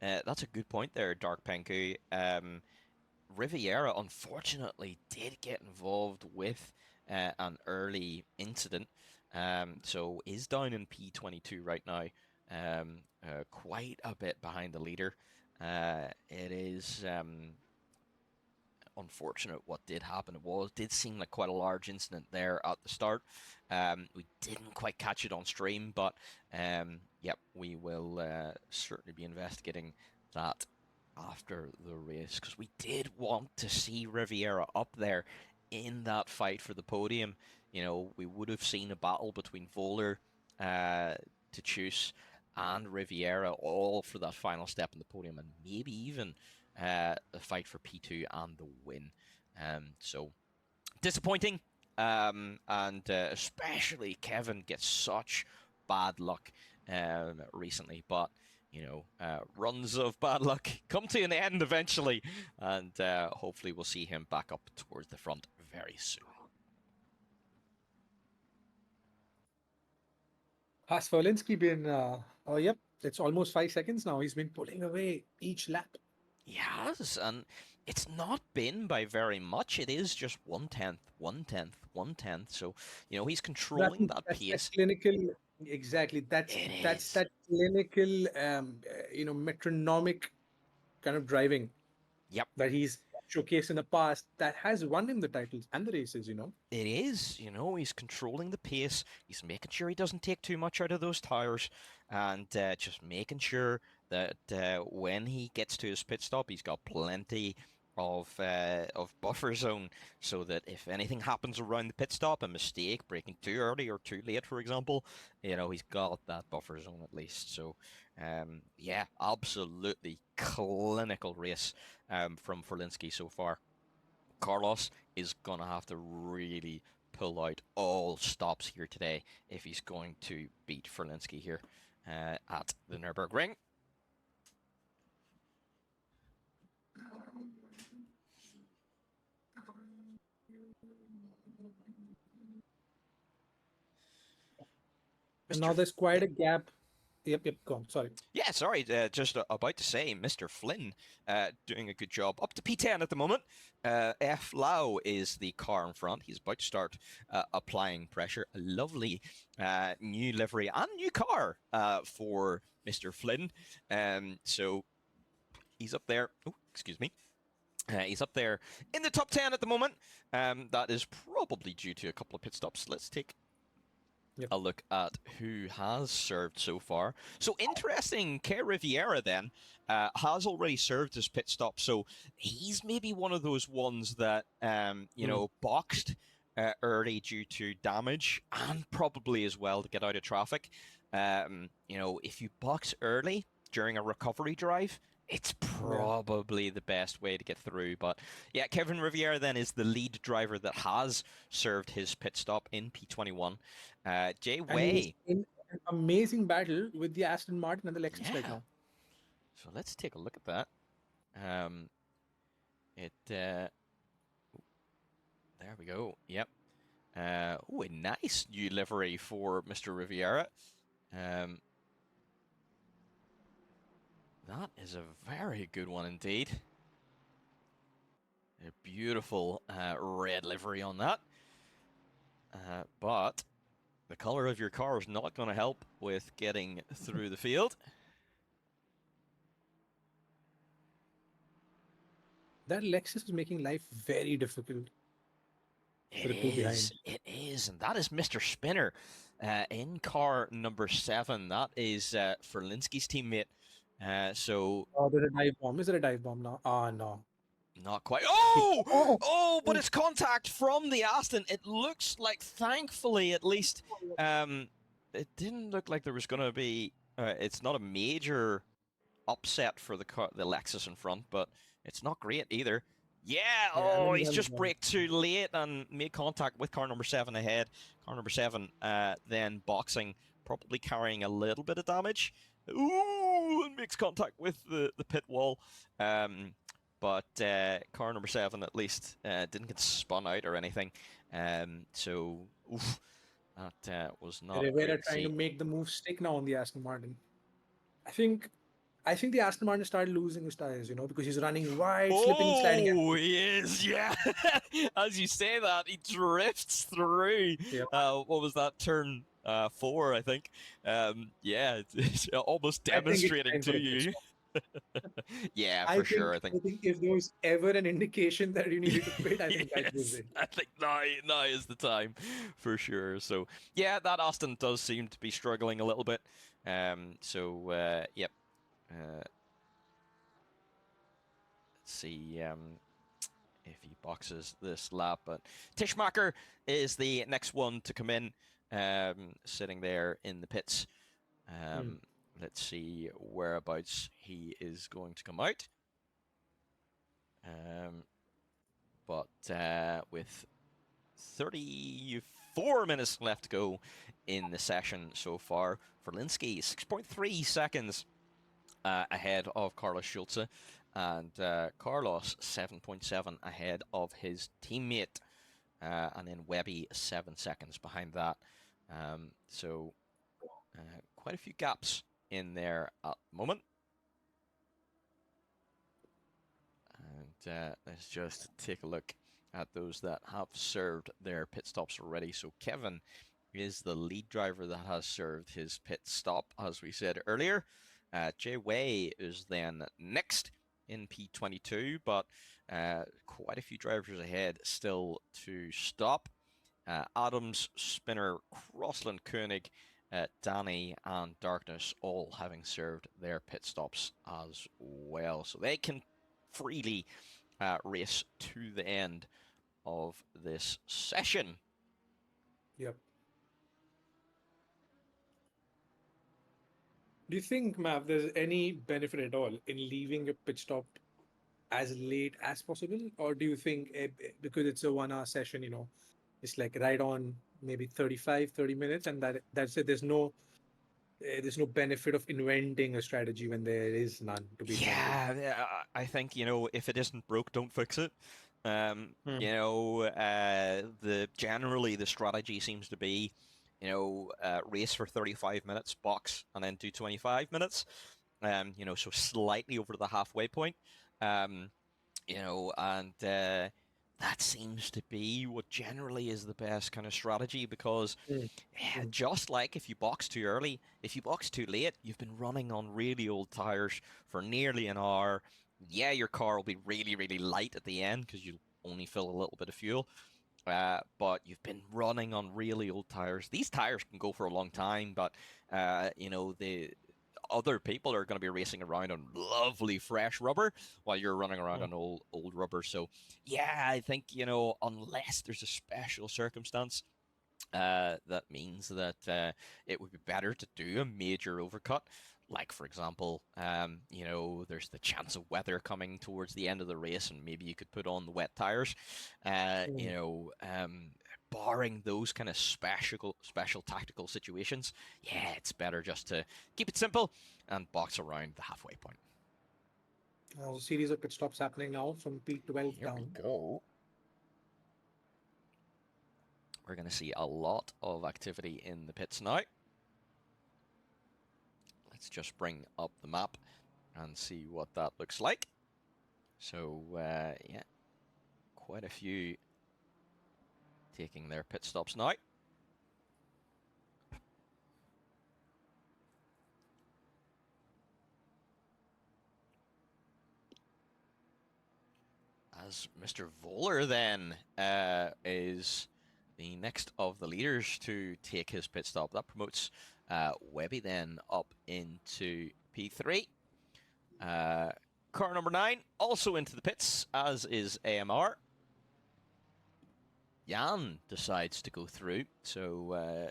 that's a good point there, Dark Penku. Riviera, unfortunately, did get involved with an early incident, so is down in P22 right now, quite a bit behind the leader. It is unfortunate what did happen. It did seem like quite a large incident there at the start. We didn't quite catch it on stream, but yep, we will certainly be investigating that after the race, because we did want to see Riviera up there in that fight for the podium. We would have seen a battle between Voller, Tachus, and Riviera, all for that final step in the podium, and maybe even a fight for P2 and the win. So disappointing, and especially Kevin gets such bad luck recently, but runs of bad luck come to an end eventually, and hopefully we'll see him back up towards the front very soon. Has Verlinski been? Oh, yep. It's almost 5 seconds now. He's been pulling away each lap. Yes, and it's not been by very much. It is just 1/10, 1/10, 1/10. So he's controlling that pace. That clinical, exactly. That's that clinical, metronomic kind of driving. Yep. That he's showcased in the past that has won him the titles and the races. It is, he's controlling the pace. He's making sure he doesn't take too much out of those tires, and just making sure that when he gets to his pit stop, he's got plenty of buffer zone, so that if anything happens around the pit stop, a mistake, braking too early or too late, for example, he's got that buffer zone at least. So, yeah, absolutely clinical race from Ferlinski so far. Carlos is going to have to really pull out all stops here today if he's going to beat Ferlinski here at the Nürburgring. And now there's quite a gap Yep. Go on. Sorry. Yeah, sorry, just about to say, Mr. Flynn doing a good job. Up to P10 at the moment. F. Lau is the car in front. He's about to start applying pressure. A lovely new livery and new car for Mr. Flynn. So he's up there. Oh, excuse me. He's up there in the top 10 at the moment. That is probably due to a couple of pit stops. Let's take a look at who has served so far. So interesting, K. Riviera then has already served his pit stop. So he's maybe one of those ones that, you know, boxed early due to damage and probably as well to get out of traffic. You know, if you box early during a recovery drive, it's probably the best way to get through. But yeah, Kevin Riviera then is the lead driver that has served his pit stop in P21. Jay Way. In an amazing battle with the Aston Martin and the Lexus right now. So let's take a look at that. There we go. Yep. Oh, a nice new livery for Mr. Riviera. That is a very good one indeed. A beautiful red livery on that. But the color of your car is not going to help with getting through the field. That Lexus is making life very difficult. It is, and that is Mr. Spinner in car number 7. That is Ferlinski's teammate. So. Oh, there's a dive bomb. Is there a dive bomb now? Ah, no. Not quite. Oh, but it's contact from the Aston. It looks like, thankfully, at least, it didn't look like there was going to be. It's not a major upset for the Lexus in front, but it's not great either. Yeah, he's just braked too late and made contact with car number 7 ahead. Car number 7 then boxing, probably carrying a little bit of damage. Ooh, and makes contact with the pit wall. But car number 7 at least didn't get spun out or anything. So, oof, that was not. Rivera trying to make the move stick now on the Aston Martin. I think the Aston Martin started losing his tires, you know, because he's running wide, slipping, sliding. Oh, he is, yeah. As you say that, he drifts through. Yep. What was that, turn 4, I think? Yeah, it's almost demonstrating to you. Yeah, for sure. I think if there was ever an indication that you needed to quit, I think that was it. I think now is the time, for sure. So, yeah, that Aston does seem to be struggling a little bit. Yep. Let's see if he boxes this lap. But Tishmacher is the next one to come in, sitting there in the pits. Let's see whereabouts he is going to come out. But with 34 minutes left to go in the session so far, Ferlinski 6.3 seconds ahead of Carlos Schulze, and Carlos 7.7 ahead of his teammate, and then Webby 7 seconds behind that. So quite a few gaps in there at the moment. And let's just take a look at those that have served their pit stops already. So Kevin is the lead driver that has served his pit stop, as we said earlier. Jay Way is then next in P22, but quite a few drivers ahead still to stop. Adams, Spinner, Crossland, Koenig, Danny, and Darkness all having served their pit stops as well. So they can freely race to the end of this session. Yep. Do you think, Mav, there's any benefit at all in leaving a pit stop as late as possible? Or do you think because it's a 1 hour session, you know, it's like right on maybe 30 minutes, and that's it, there's no benefit of inventing a strategy when there is none to be invented? Yeah, I think, you know, if it isn't broke, don't fix it. You know, generally the strategy seems to be race for 35 minutes, box, and then do 25 minutes. So slightly over the halfway point. And that seems to be what generally is the best kind of strategy, because just like if you box too early, if you box too late, you've been running on really old tires for nearly an hour. Yeah, your car will be really, really light at the end because you'll only fill a little bit of fuel. But you've been running on really old tires. These tires can go for a long time, but the other people are going to be racing around on lovely fresh rubber while you're running around on old rubber. So yeah, I think unless there's a special circumstance, that means that it would be better to do a major overcut. Like, for example, there's the chance of weather coming towards the end of the race, and maybe you could put on the wet tires. Barring those kind of special tactical situations, yeah, it's better just to keep it simple and box around the halfway point. A series of pit stops happening now from P12 Here down. we go. We're going to see a lot of activity in the pits now. Let's just bring up the map and see what that looks like. So, yeah, quite a few taking their pit stops now. As Mr. Voller then is the next of the leaders to take his pit stop. That promotes Webby then up into P3. Car number 9 also into the pits, as is AMR. Jan decides to go through, so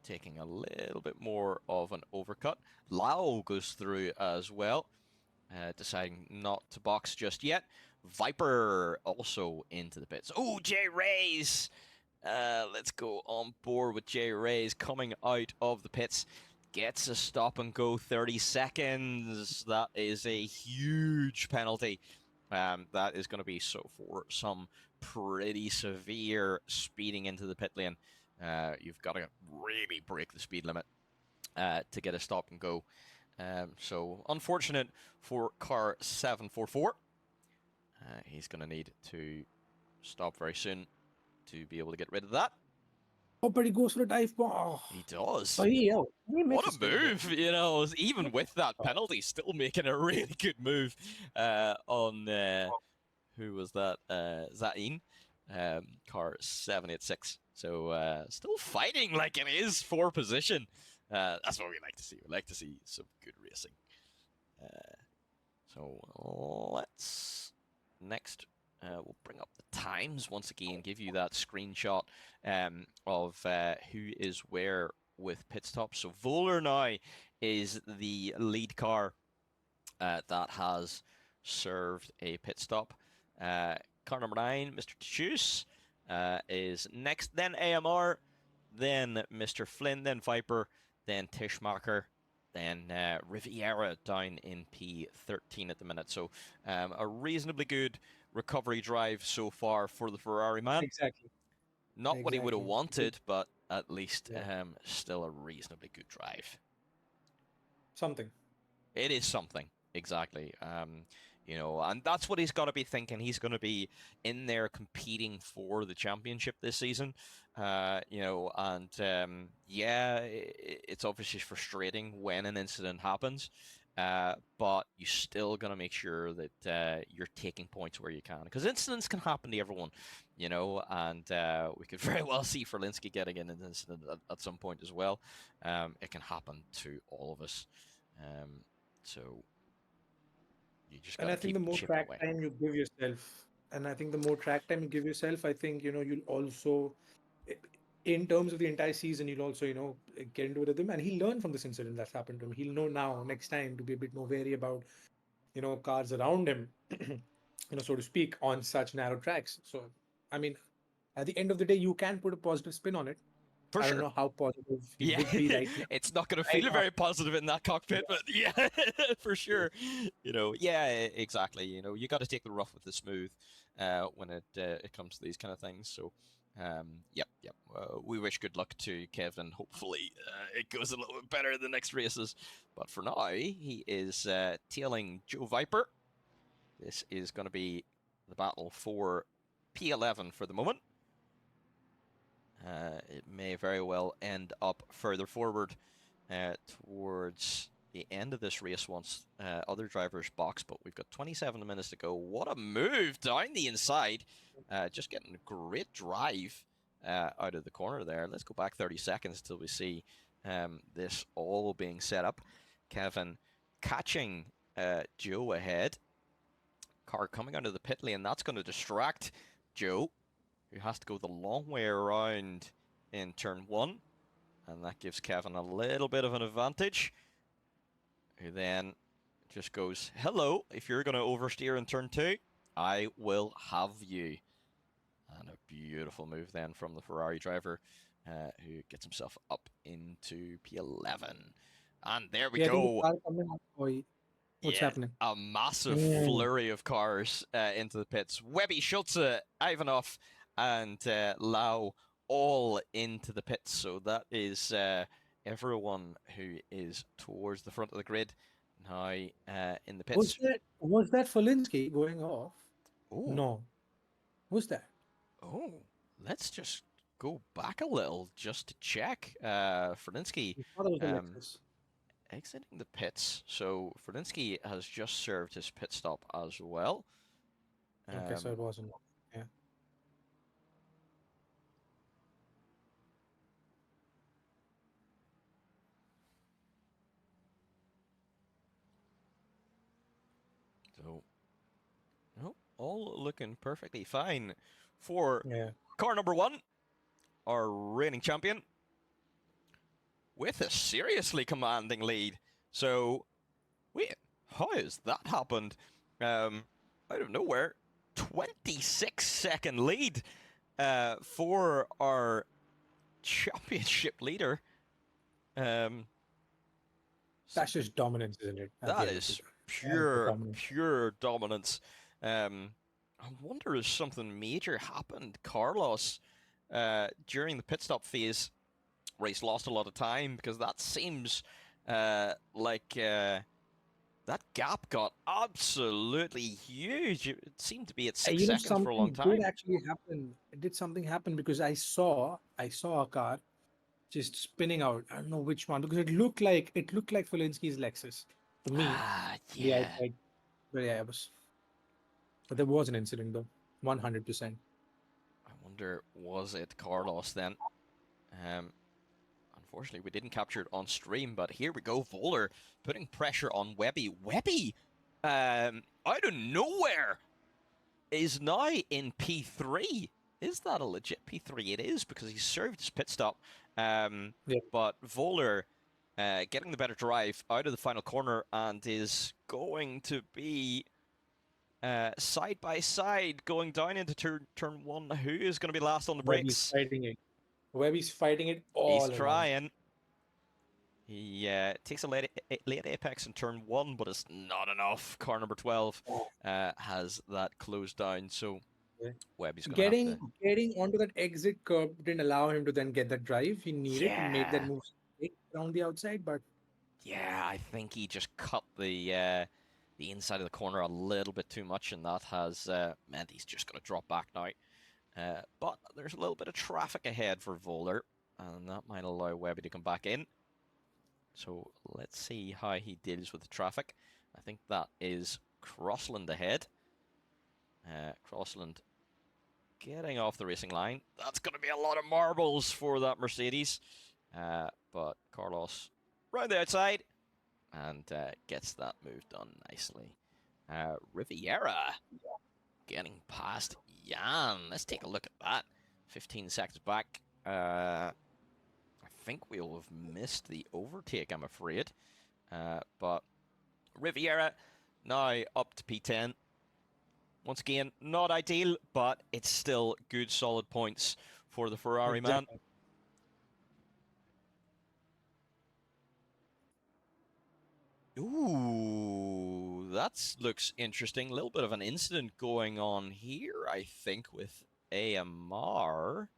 taking a little bit more of an overcut. Lau goes through as well, deciding not to box just yet. Viper also into the pits. Oh, Jay Rays! Let's go on board with Jay Rays coming out of the pits. Gets a stop and go 30 seconds. That is a huge penalty. That is going to be for some pretty severe speeding into the pit lane. You've got to really break the speed limit to get a stop and go. So unfortunate for car 744. He's going to need to stop very soon to be able to get rid of that. Oh, but he goes for a dive bomb. Oh. He does. Oh, What a move, even with that penalty, still making a really good move on, who was that? Zain, car 786. So still fighting like it is for position. That's what we like to see. We like to see some good racing. So let's next. We'll bring up the times once again, give you that screenshot of who is where with pit stops. So Voller now is the lead car that has served a pit stop. Car number 9, Mr. Tchus, is next, then AMR, then Mr. Flynn, then Viper, then Tishmacher, then Riviera down in P13 at the minute. So a reasonably good recovery drive so far for the Ferrari man. Exactly. Not what he would have wanted, but at least still a reasonably good drive. Something. It is something, exactly. And that's what he's got to be thinking. He's going to be in there competing for the championship this season. It's obviously frustrating when an incident happens, but you're still going to make sure that you're taking points where you can, because incidents can happen to everyone, and we could very well see Ferlinski getting in an incident at some point as well. It can happen to all of us. So you just and I think the more track time you give yourself, I think, you'll also, in terms of the entire season, you'll also, get into a rhythm, and he'll learn from this incident that's happened to him. He'll know now, next time, to be a bit more wary about, cars around him, so to speak, on such narrow tracks. So, I mean, at the end of the day, you can put a positive spin on it. For I sure. don't know how positive he would be right now. It's not going to feel very positive in that cockpit, but yeah, for sure. Exactly. You got to take the rough with the smooth when it comes to these kind of things. So, Yep. We wish good luck to Kevin. Hopefully, it goes a little bit better in the next races. But for now, he is tailing Joe Viper. This is going to be the battle for P11 for the moment. It may very well end up further forward towards the end of this race once other drivers box, but we've got 27 minutes to go. What a move down the inside. Just getting a great drive out of the corner there. Let's go back 30 seconds till we see this all being set up. Kevin catching Joe ahead. Car coming out of the pit lane. That's going to distract Joe, who has to go the long way around in turn 1. And that gives Kevin a little bit of an advantage. Who then just goes, hello, if you're going to oversteer in turn 2, I will have you. And a beautiful move then from the Ferrari driver, who gets himself up into P11. And there we go. What's happening? A massive flurry of cars into the pits. Webby, Schulze, Ivanov, and Lau all into the pits. So that is everyone who is towards the front of the grid now in the pits. Was that Folinsky going off? Ooh. No. Who's that? Oh, let's just go back a little just to check. Ferdinsky exiting the pits. So Ferdinsky has just served his pit stop as well. Okay, so it wasn't. Yeah. So, no, all looking perfectly fine for car number 1, our reigning champion, with a seriously commanding lead. So, wait, how has that happened? Out of nowhere, 26-second lead for our championship leader. That's just dominance, isn't it? That is pure dominance. I wonder if something major happened. Carlos, during the pit stop phase, where he's lost a lot of time, because that seems like that gap got absolutely huge. It seemed to be at 6 seconds for a long time. Did actually happen. Did something happen? Because I saw a car just spinning out. I don't know which one, because it looked like Folinsky's Lexus to me. Yeah. But there was an incident though, 100%. I wonder, was it Carlos then? Unfortunately, we didn't capture it on stream, but here we go. Voller putting pressure on Webby. Webby, out of nowhere, is now in P3. Is that a legit P3? It is, because he served his pit stop. But Voller getting the better drive out of the final corner and is going to be side by side going down into turn 1. Who is going to be last on the brakes? Webby's fighting it all. He's trying. He takes a late apex in turn 1, but it's not enough. Car number 12 has that closed down, so Webby's going to have to... Getting onto that exit curb didn't allow him to then get that drive. He needed to make that move around the outside, but... Yeah, I think he just cut the inside of the corner a little bit too much, and that has meant he's just going to drop back now. But there's a little bit of traffic ahead for Voller, and that might allow Webby to come back in. So let's see how he deals with the traffic. I think that is Crossland ahead. Crossland getting off the racing line. That's going to be a lot of marbles for that Mercedes. But Carlos round the outside and gets that move done nicely. Riviera getting past Jan. Let's take a look at that. 15 seconds back. I think we'll have missed the overtake, I'm afraid. But Riviera now up to P10. Once again, not ideal, but it's still good, solid points for the Ferrari man. Ooh, that looks interesting. A little bit of an incident going on here, I think, with AMR.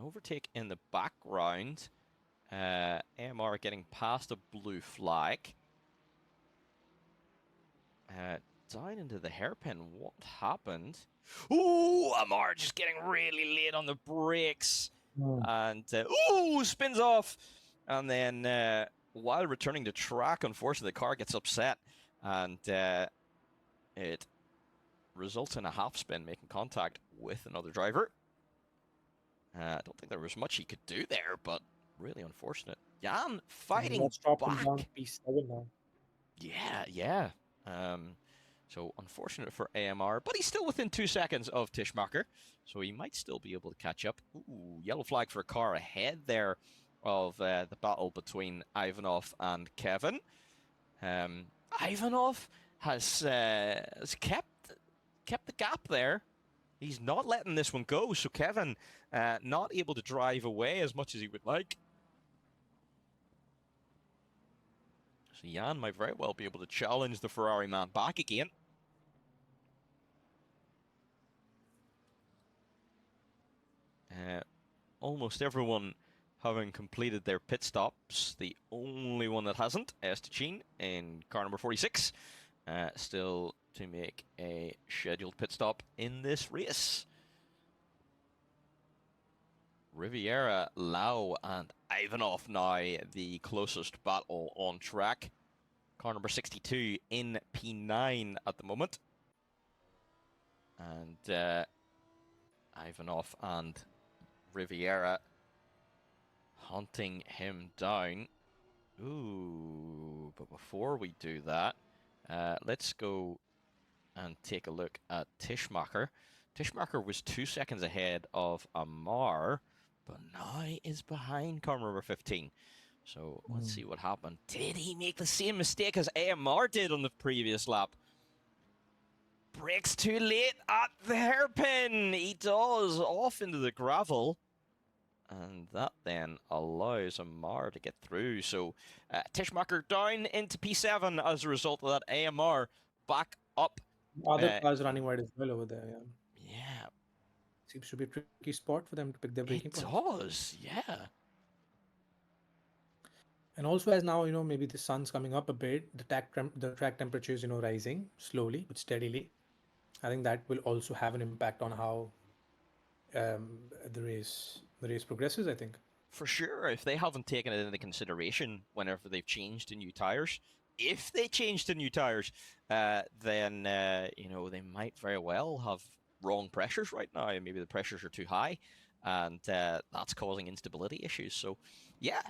Overtake in the background. AMR getting past a blue flag. Down into the hairpin. What happened? Ooh, Amar just getting really late on the brakes. And, spins off. And then, while returning to track, unfortunately, the car gets upset. And it results in a half spin, making contact with another driver. I don't think there was much he could do there, but really unfortunate. Jan fighting Let's drop him back. down P7 now. Yeah. So unfortunate for AMR, but he's still within 2 seconds of Tishmacher, so he might still be able to catch up. Ooh, yellow flag for a car ahead there of the battle between Ivanov and Kevin. Ivanov has kept the gap there. He's not letting this one go, so Kevin not able to drive away as much as he would like. So Jan might very well be able to challenge the Ferrari man back again. Almost everyone having completed their pit stops. The only one that hasn't, Estachin in car number 46, still to make a scheduled pit stop in this race. Riviera, Lau, and Ivanov now the closest battle on track. Car number 62 in P9 at the moment. And Ivanov and Riviera hunting him down. Ooh, but before we do that, let's go and take a look at Tishmacher. Tishmacher was 2 seconds ahead of Amar, but now is behind car number 15. So let's see what happened. Did he make the same mistake as AMR did on the previous lap? Brakes too late at the hairpin. He does, off into the gravel. And that then allows Amar to get through. So Tishmacher down into P7 as a result of that. AMR back up. Other cars running wide as well over there. Yeah. Seems to be a tricky spot for them to pick their braking It points. does, yeah. And also, as now, maybe the sun's coming up a bit, the track temperature is, rising slowly but steadily. I think that will also have an impact on how the race progresses, I think. For sure, if they haven't taken it into consideration whenever they've changed to new tires, if they change to new tires, then, they might very well have wrong pressures right now. Maybe the pressures are too high, and that's causing instability issues. So, yeah,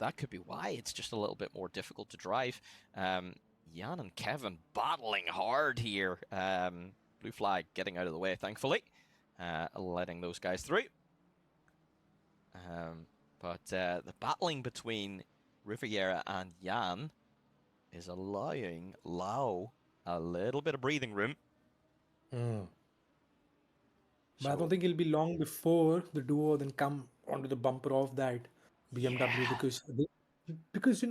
that could be why it's just a little bit more difficult to drive. Jan and Kevin battling hard here. Blue flag getting out of the way, thankfully, letting those guys through. But the battling between Riviera and Jan is allowing Lau a little bit of breathing room. But I don't think it'll be long before the duo then come onto the bumper of that BMW, because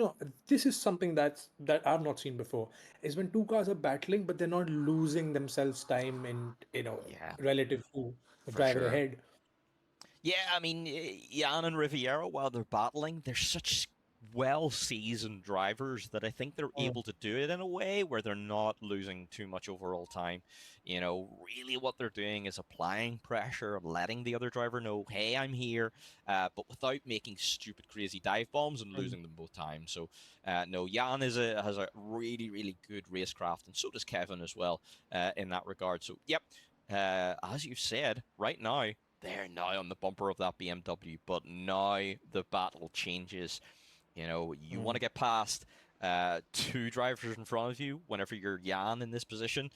this is something that I've not seen before, is when two cars are battling but they're not losing themselves time in relative to the driver ahead. Yeah, I mean, Jan and Riviera, while they're battling, they're such well-seasoned drivers that I think they're able to do it in a way where they're not losing too much overall time. Really what they're doing is applying pressure, letting the other driver know, hey, I'm here, but without making stupid, crazy dive bombs and losing them both times. So, no, Jan has a really, really good racecraft, and so does Kevin as well in that regard. So, yep, as you said, right now, they're now on the bumper of that BMW, but now the battle changes. You want to get past two drivers in front of you whenever you're Jan in this position.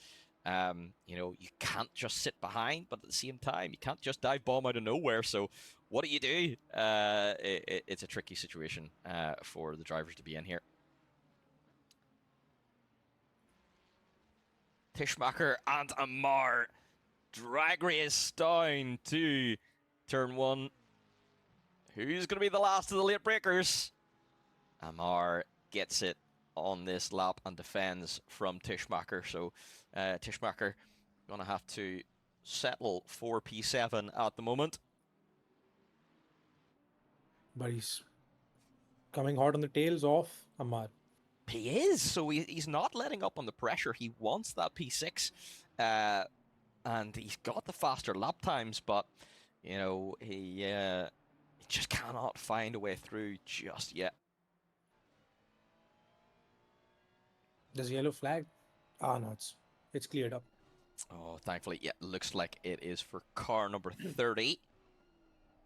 You can't just sit behind, but at the same time, you can't just dive bomb out of nowhere. So what do? It's a tricky situation for the drivers to be in here. Tishmacher and Amar drag race down to turn 1. Who's going to be the last of the late breakers? Amar gets it on this lap and defends from Tishmacher. So Tishmacher going to have to settle for P7 at the moment. But he's coming hot on the tails of Amar. He is, so he's not letting up on the pressure. He wants that P6, and he's got the faster lap times, but, you know, he just cannot find a way through just yet. Does yellow flag? Ah, no, it's cleared up. Oh, thankfully, yeah, looks like it is for car number 30.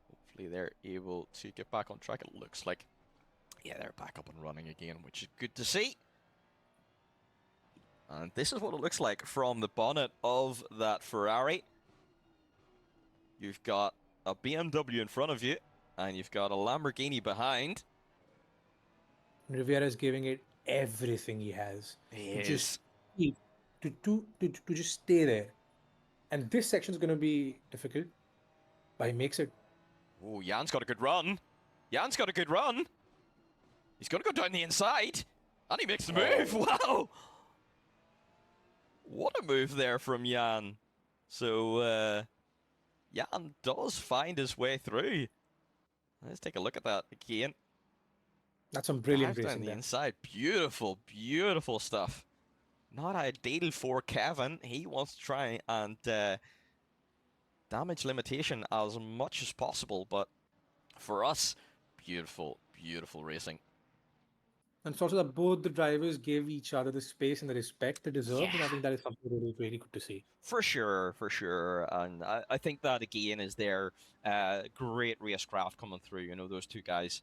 Hopefully they're able to get back on track. It looks like, yeah, they're back up and running again, which is good to see. And this is what it looks like from the bonnet of that Ferrari. You've got a BMW in front of you, and you've got a Lamborghini behind. Rivera is giving it everything he has. He to is. just to just stay there. And this section is going to be difficult, but he makes it. Oh, Jan's got a good run. Jan's got a good run. He's going to go down the inside, and he makes the move. Wow! What a move there from Jan. So, Jan does find his way through. Let's take a look at that again. That's some brilliant Dives down racing the there. inside. Beautiful, beautiful stuff. Not ideal for Kevin. He wants to try and damage limitation as much as possible, but for us, beautiful, beautiful racing. And it's also that both the drivers give each other the space and the respect they deserve, and I think that is something really, really good to see. For sure, for sure. And I think that, again, is their great racecraft coming through. You know, those two guys,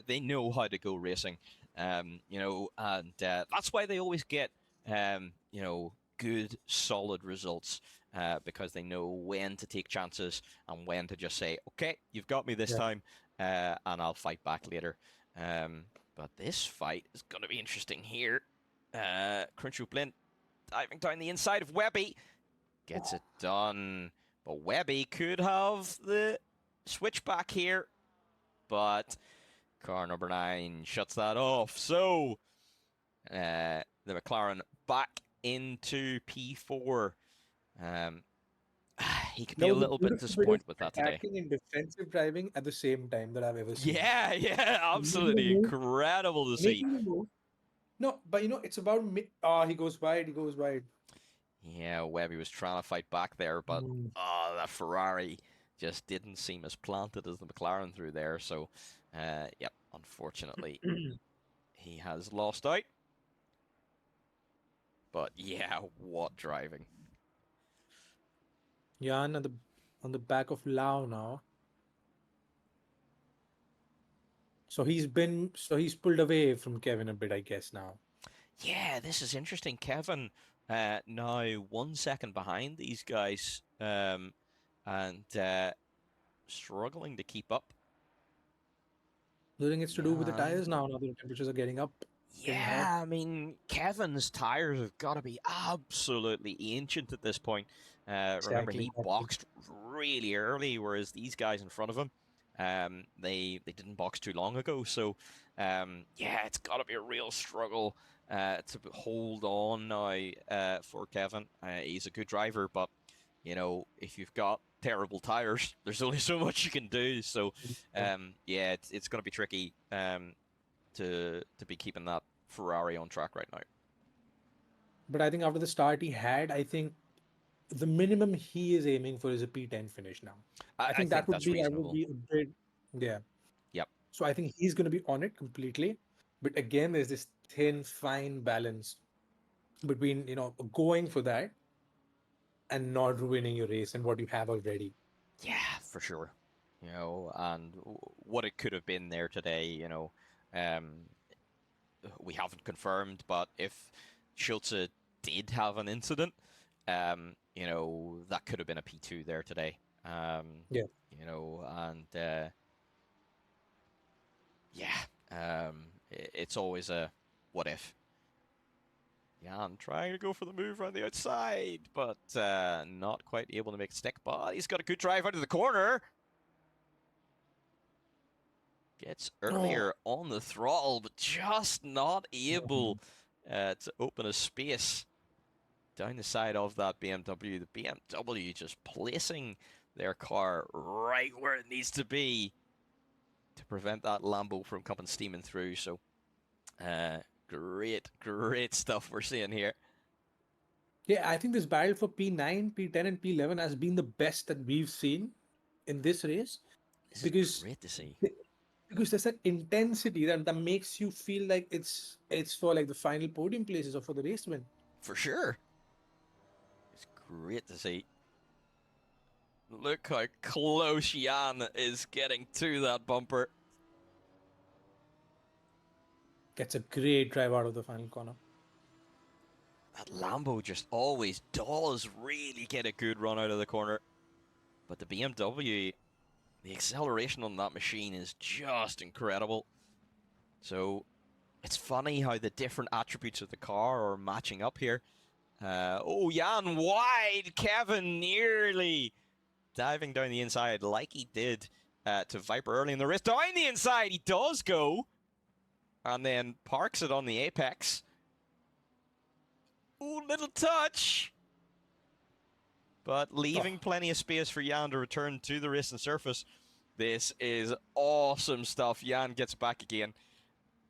they know how to go racing, you know, and that's why they always get, you know, good, solid results, because they know when to take chances and when to just say, okay, you've got me this time, and I'll fight back later. But this fight is going to be interesting here. Crunchu Blint diving down the inside of Webby. Gets it done. But Webby could have the switchback here. But car number 9 shuts that off. So the McLaren back into P4. He could be a little bit disappointed with that today. Attacking and defensive driving at the same time that I've ever seen. Yeah, absolutely incredible to see. No, but you know, it's about he goes wide, he goes wide. Yeah, Webby was trying to fight back there, but that Ferrari just didn't seem as planted as the McLaren through there. So, yep, unfortunately, he has lost out. But yeah, what driving. Jan on the back of Lau now. So he's pulled away from Kevin a bit, I guess, now. Yeah, this is interesting. Kevin now 1 second behind these guys, and struggling to keep up. Do you think it's to do with the tires now? Now the temperatures are getting up. Yeah, I mean, Kevin's tires have got to be absolutely ancient at this point. Remember, he boxed really early, whereas these guys in front of him, they didn't box too long ago. So, yeah, it's got to be a real struggle to hold on now for Kevin. He's a good driver, but, you know, if you've got terrible tires, there's only so much you can do. So, yeah, it's going to be tricky to be keeping that Ferrari on track right now. But I think after the start he had, I think the minimum he is aiming for is a P10 finish now. I think that would be a bit, yeah. Yep. So I think he's going to be on it completely. But again, there's this thin, fine balance between, you know, going for that and not ruining your race and what you have already. Yeah, for sure. You know, and what it could have been there today, you know, we haven't confirmed, but if Schulze did have an incident, you know, that could have been a P2 there today. Yeah. You know, and yeah, it's always a what if. Yeah, I'm trying to go for the move around the outside, but not quite able to make it stick. But he's got a good drive out of the corner. Gets earlier on the throttle, but just not able to open a space. down the side of that BMW. The BMW just placing their car right where it needs to be to prevent that Lambo from coming steaming through. So, great stuff we're seeing here. Yeah, I think this battle for P9, P10, and P11 has been the best that we've seen in this race This because is great to see. because there's that intensity that makes you feel like it's for like the final podium places or for the race win. For sure. It's great to see. Look how close Jan is getting to that bumper. Gets a great drive out of the final corner. That Lambo just always does really get a good run out of the corner. But the BMW, the acceleration on that machine is just incredible. So it's funny how the different attributes of the car are matching up here. Oh, Jan wide. Kevin nearly diving down the inside like he did to Viper early in the race. Down the inside, he does go. And then parks it on the apex. Ooh, little touch. But leaving plenty of space for Jan to return to the racing surface. This is awesome stuff. Jan gets back again.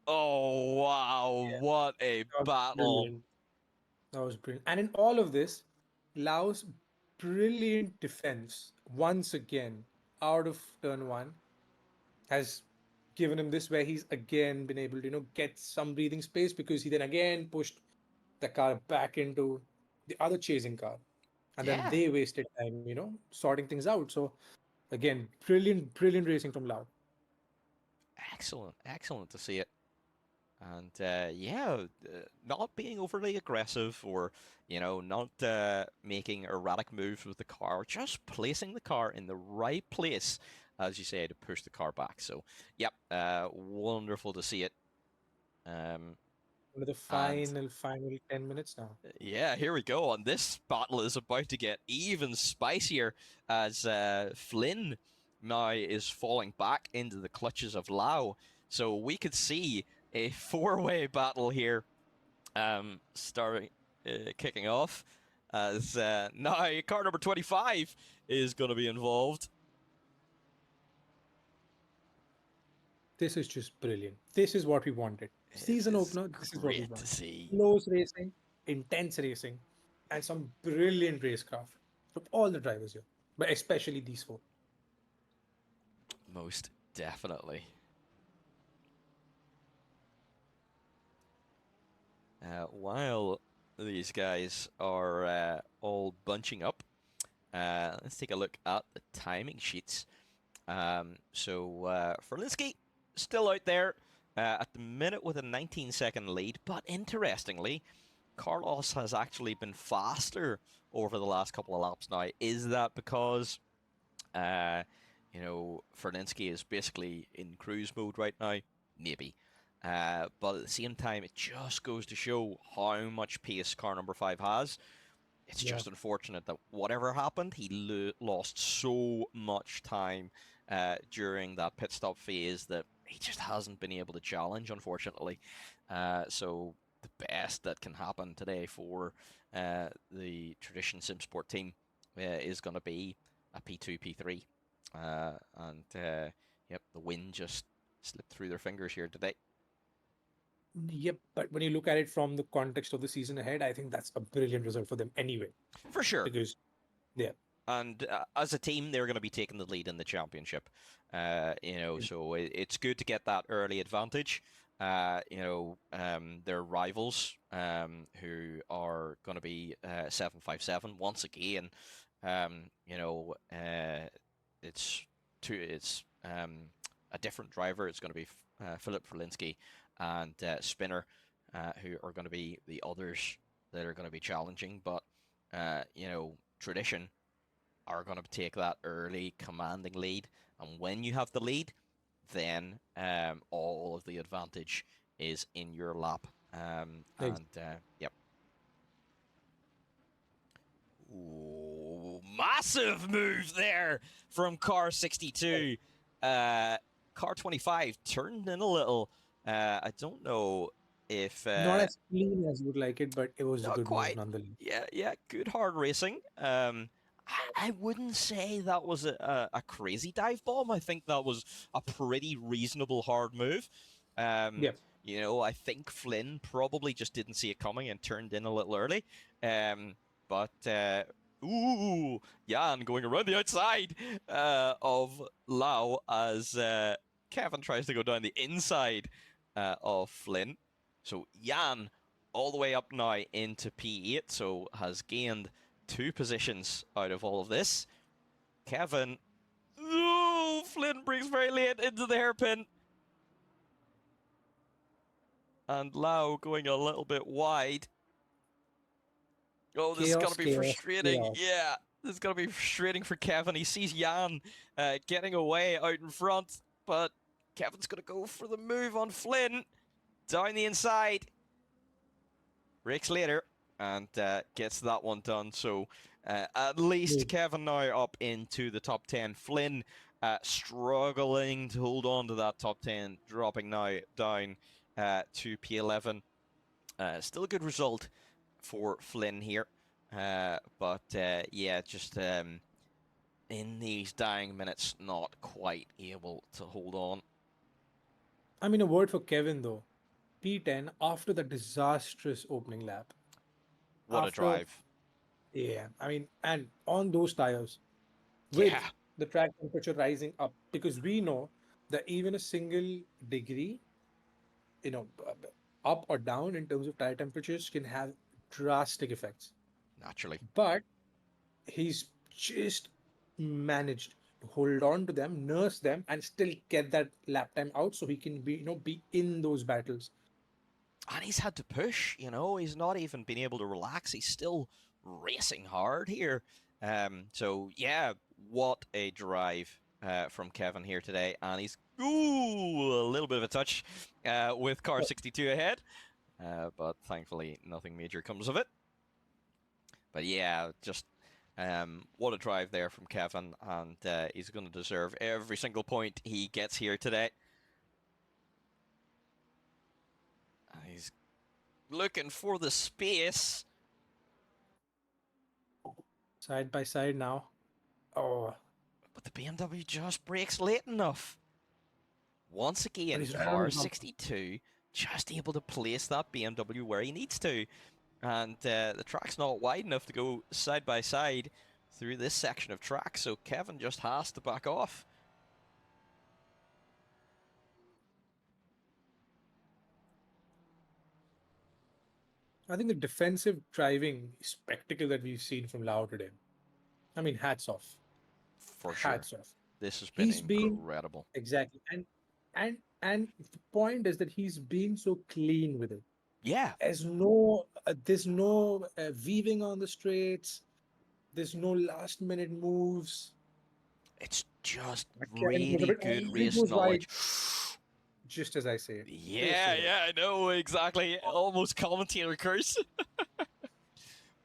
Oh, wow. Yeah. What a battle. Brilliant. That was brilliant. And in all of this, Lau's brilliant defense once again out of turn one has given him this where he's again been able to get some breathing space because he then again pushed the car back into the other chasing car, and then they wasted time sorting things out. So again, brilliant racing from Lau. Excellent to see it. And not being overly aggressive or, not making erratic moves with the car, just placing the car in the right place, as you say, to push the car back. So, yep, wonderful to see it. The final 10 minutes now. Yeah, here we go. And this battle is about to get even spicier as Flynn now is falling back into the clutches of Lau. So we could see a four-way battle here kicking off as now car number 25 is going to be involved. This is just brilliant. This is what we wanted. Season opener, this is what we Great wanted. to see. Close racing, intense racing, and some brilliant racecraft from all the drivers here, but especially these four. Most definitely. While these guys are all bunching up, let's take a look at the timing sheets. So Ferlinski still out there at the minute with a 19-second lead, but interestingly, Carlos has actually been faster over the last couple of laps now. Is that because, Ferlinski is basically in cruise mode right now? Maybe. But at the same time, it just goes to show how much pace car number 5 has. It's just unfortunate that whatever happened, he lost so much time during that pit stop phase that he just hasn't been able to challenge, unfortunately. So the best that can happen today for the Tradition Simsport team is going to be a P2, P3. Yep, the win just slipped through their fingers here today. Yep, but when you look at it from the context of the season ahead, I think that's a brilliant result for them anyway. For sure. Because, and as a team, they're going to be taking the lead in the championship. So it's good to get that early advantage. Their rivals, who are going to be 757 once again. It's a different driver. It's going to be Philip Ferlinski and Spinner, who are going to be the others that are going to be challenging. But Tradition are going to take that early commanding lead, and when you have the lead, then all of the advantage is in your lap. Yep. Ooh, massive move there from car 62. Car 25 turned in a little. I don't know if Not as clean as you would like it, but it was a not good move quite. nonetheless. Yeah, good hard racing. I wouldn't say that was a crazy dive bomb. I think that was a pretty reasonable hard move. Yep. You know, I think Flynn probably just didn't see it coming and turned in a little early. But ooh, Jan going around the outside of Lau as Kevin tries to go down the inside of Flynn. So Jan all the way up now into P8, so has gained 2 positions out of all of this. Kevin, oh, Flynn brings very late into the hairpin. And Lau going a little bit wide. Oh, this is going to be frustrating. Chaos. Yeah, this is going to be frustrating for Kevin. He sees Jan getting away out in front, but Kevin's going to go for the move on Flynn. Down the inside. Breaks later and gets that one done. So at least Kevin now up into the top 10. Flynn struggling to hold on to that top 10, dropping now down to P11. Still a good result for Flynn here. But yeah, just in these dying minutes, not quite able to hold on. I mean, a word for Kevin though. P10 after the disastrous opening lap. What a After, drive. yeah, I mean, and on those tires, with Yeah. the track temperature rising up, because we know that even a single degree, up or down in terms of tire temperatures can have drastic effects. Naturally. But he's just managed to hold on to them, nurse them, and still get that lap time out so he can be in those battles. And he's had to push, you know, he's not even been able to relax. He's still racing hard here. So, yeah, what a drive from Kevin here today. And he's, a little bit of a touch with car 62 ahead. But thankfully, nothing major comes of it. But yeah, just what a drive there from Kevin. And he's going to deserve every single point he gets here today. He's looking for the space. Side by side now. Oh. But the BMW just brakes late enough. Once again, But he's right on car the bumper. 62 just able to place that BMW where he needs to. And the track's not wide enough to go side by side through this section of track, so Kevin just has to back off. I think the defensive driving spectacle that we've seen from Lau today. I mean, hats off. For sure. Hats off. This has been incredible. Exactly. And the point is that he's been so clean with it. Yeah. There's no weaving on the straights. There's no last minute moves. It's just Kevin was a really bit- good he race was knowledge. Just as I say. Yeah, I know, exactly. Almost commentator curse.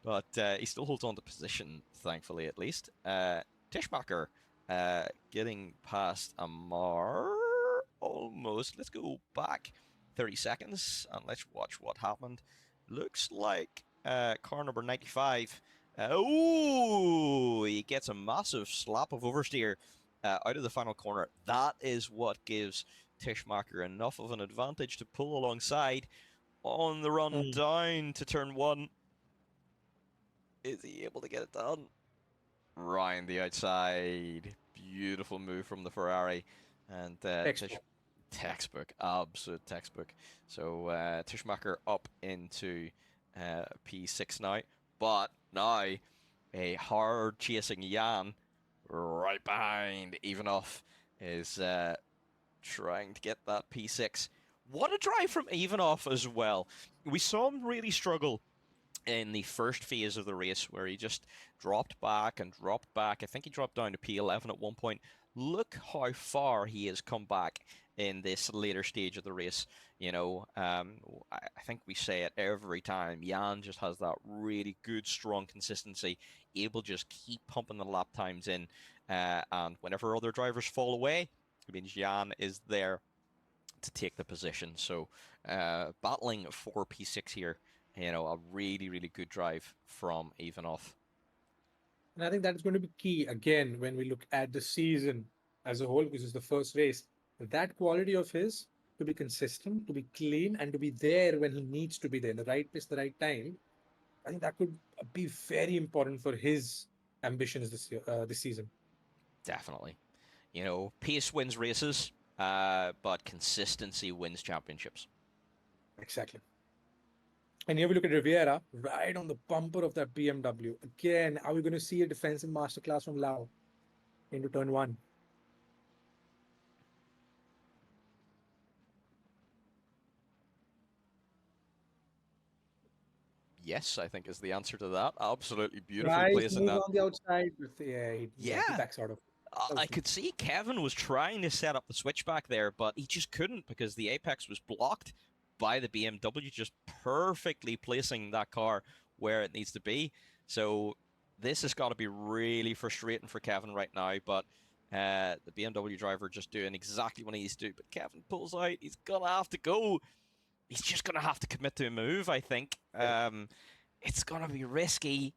But he still holds on to position, thankfully, at least. Tishmacher getting past Amar almost. Let's go back 30 seconds and let's watch what happened. Looks like car number 95. He gets a massive slap of oversteer out of the final corner. That is what gives Tishmacher enough of an advantage to pull alongside on the run down to turn 1. Is he able to get it done? Round the outside. Beautiful move from the Ferrari. And textbook, absolute textbook. So Tishmacher up into P6 now. But now a hard chasing Jan right behind Ivanov is trying to get that P6. What a drive from Ivanov as well. We saw him really struggle in the first phase of the race where he just dropped back and dropped back. I think he dropped down to P11 at one point. Look how far he has come back in this later stage of the race. You know, I think we say it every time. Jan just has that really good, strong consistency, able to just keep pumping the lap times in. And whenever other drivers fall away, it means Jan is there to take the position. So battling for P6 here. You know, a really, really good drive from Ivanov. And I think that's going to be key again when we look at the season as a whole, because it's the first race. That quality of his to be consistent, to be clean, and to be there when he needs to be there, in the right place, the right time. I think that could be very important for his ambitions this season. Definitely. You know, pace wins races, but consistency wins championships. Exactly. And here we look at Riviera, right on the bumper of that BMW. Again, are we going to see a defensive masterclass from Lau into turn one? Yes, I think is the answer to that. Absolutely beautifully Nice placing move that. on the outside. But he Yeah, backs out of it. That was I could see Kevin was trying to set up the switchback there, but he just couldn't because the apex was blocked by the BMW, just perfectly placing that car where it needs to be. So this has got to be really frustrating for Kevin right now, but the BMW driver just doing exactly what he needs to do. But Kevin pulls out. He's going to have to go. He's just going to have to commit to a move, I think. It's going to be risky.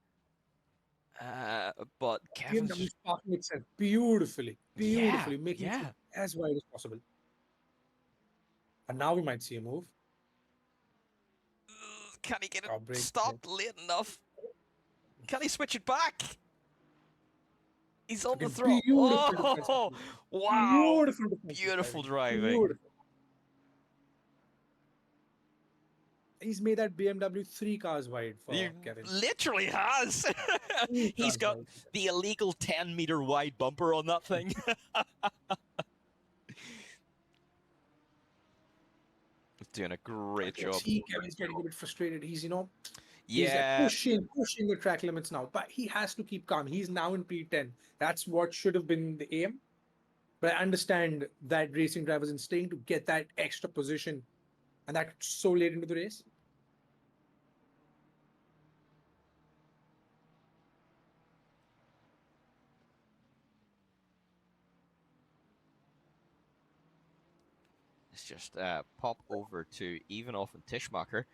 But Kevin's BMW parking itself beautifully, making yeah. it as wide as possible. And now we might see a move. Can he get it Break. stopped late enough? Can he switch it back? He's on the throw. Oh, wow. Beautiful driving. Beautiful. He's made that BMW 3 cars wide for He Kevin. literally has. He's got the illegal 10-meter wide bumper on that thing. Doing a great job. See, Kevin's getting a bit frustrated. He's, he's like Yeah. pushing the track limits now. But he has to keep calm. He's now in P10. That's what should have been the aim. But I understand that racing drivers instinct to get that extra position, and that's so late into the race. Let's just pop over to Ivanov and Tishmacher.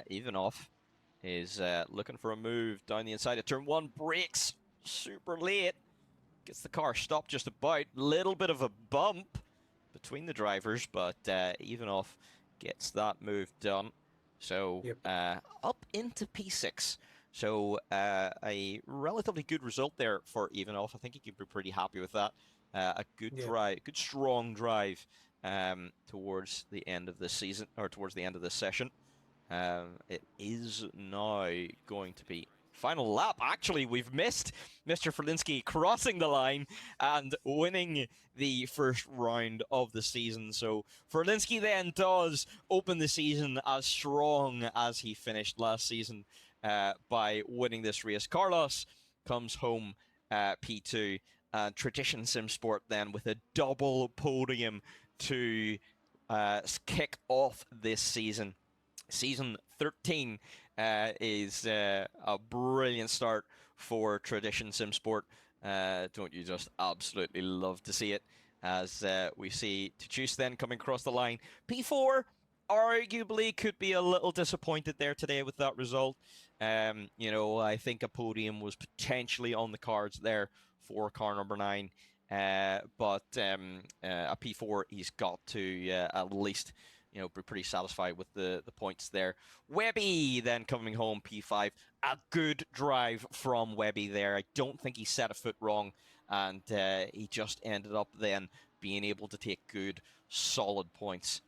Ivanov is looking for a move down the inside of turn one. Brakes super late. Gets the car stopped just about. Little bit of a bump between the drivers, but Ivanov gets that move done. So up into P6. So a relatively good result there for Ivanov. I think he could be pretty happy with that. A good drive, good strong drive towards the end of this season, or towards the end of this session. It is now going to be final lap. Actually, we've missed Mr. Ferlinski crossing the line and winning the first round of the season. So Ferlinski then does open the season as strong as he finished last season by winning this race. Carlos comes home P2, and Tradition Sim Sport then with a double podium to kick off this season. Season 13 is a brilliant start for Tradition Sim Sport. Don't you just absolutely love to see it, as we see Tachus then coming across the line. P4 arguably could be a little disappointed there today with that result. You know, I think a podium was potentially on the cards there for car number 9. But a P4, he's got to at least, you know, be pretty satisfied with the points there. Webby then coming home P5. A good drive from Webby there. I don't think he set a foot wrong, and he just ended up then being able to take good, solid points.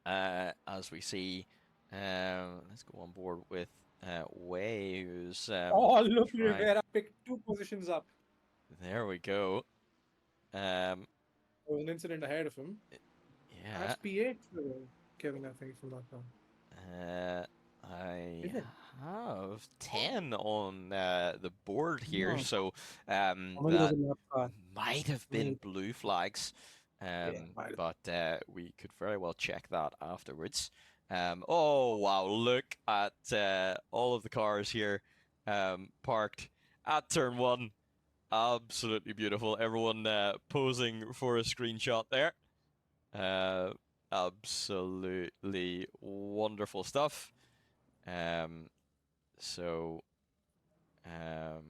As we see, let's go on board with Way, who's oh, look, Rivera picked 2 positions up. There we go. There was an incident ahead of him. Yeah. That's P8 for Kevin, I think, from that one. I have 10 on the board here, so that might have been blue flags. But we could very well check that afterwards. Oh, wow, look at all of the cars here parked at turn 1. Absolutely beautiful. Everyone posing for a screenshot there. Absolutely wonderful stuff. So, there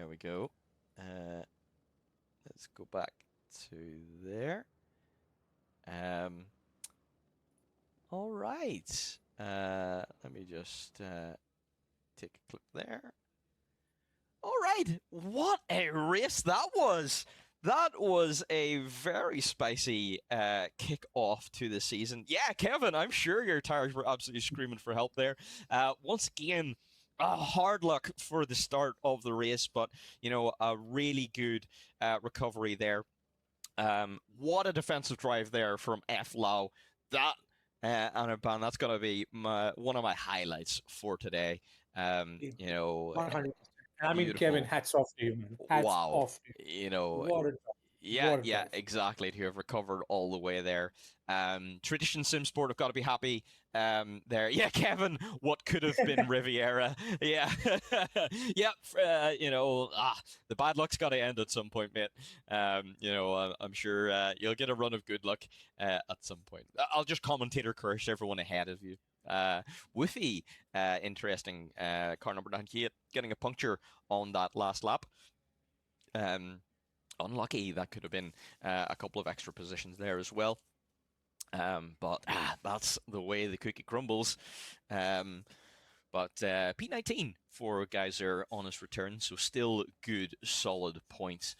we go. Let's go back to there. All right. Let me just take a clip there. All right. What a race that was. That was a very spicy kick-off to the season. Yeah, Kevin, I'm sure your tires were absolutely screaming for help there. Once again, hard luck for the start of the race, but, you know, a really good recovery there. What a defensive drive there from F. Lau. That, Anirban, that's going to be one of my highlights for today. You know, 100%. I mean, beautiful. Kevin, hats off to you, man. Hats Wow. off to you. You know, What a drive. yeah, What a yeah, drive. exactly. To have recovered all the way there. Tradition Sim Sport have got to be happy. There, yeah, Kevin. What could have been Riviera? Yeah, yeah. You know, the bad luck's got to end at some point, mate. You know, I'm sure you'll get a run of good luck at some point. I'll just commentator curse everyone ahead of you. Woofy, interesting. Car number 98 getting a puncture on that last lap. Unlucky, that could have been a couple of extra positions there as well. But that's the way the cookie crumbles. But P19 for Geyser on his return, so still good, solid points.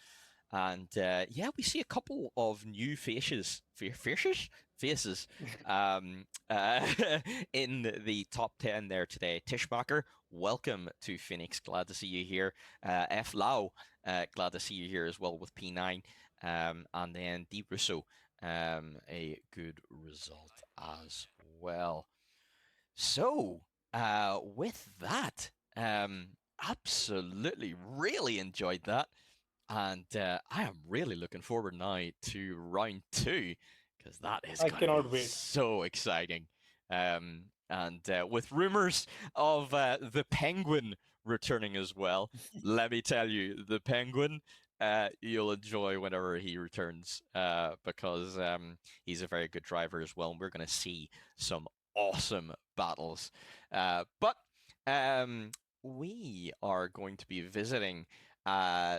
And yeah, we see a couple of new faces in the top 10 there today. Tishbacher, welcome to Phoenix. Glad to see you here. F. Lau, glad to see you here as well with P9. And then D. Russo, a good result as well. So, with that, absolutely really enjoyed that. And I am really looking forward now to round 2, because that is I going to cannot be wait. so exciting. And with rumors of the Penguin returning as well, let me tell you, the Penguin, you'll enjoy whenever he returns, because he's a very good driver as well, and we're going to see some awesome battles. But we are going to be visiting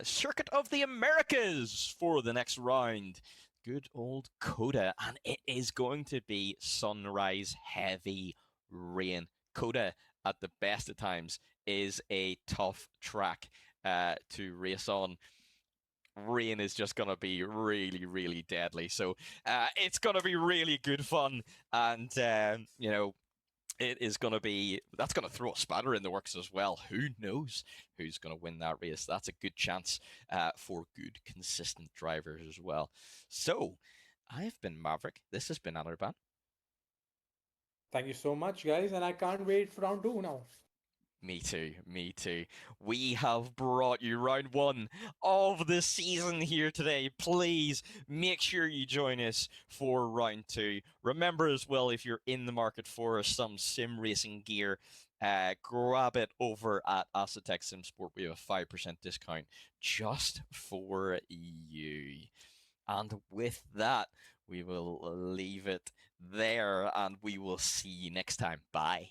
Circuit of the Americas for the next round. Good old Coda, and it is going to be sunrise heavy rain. Coda, at the best of times, is a tough track to race on. Rain is just going to be really, really deadly. So it's going to be really good fun. And, you know, it is going to be, that's going to throw a spanner in the works as well. Who knows who's going to win that race? That's a good chance for good, consistent drivers as well. So, I've been Maverick. This has been Anirban. Thank you so much, guys. And I can't wait for round 2 now. Me too, me too. We have brought you round 1 of the season here today. Please make sure you join us for round 2. Remember as well, if you're in the market for some sim racing gear, grab it over at Asetek Sim Sport. We have a 5% discount just for you. And with that, we will leave it there, and we will see you next time. Bye.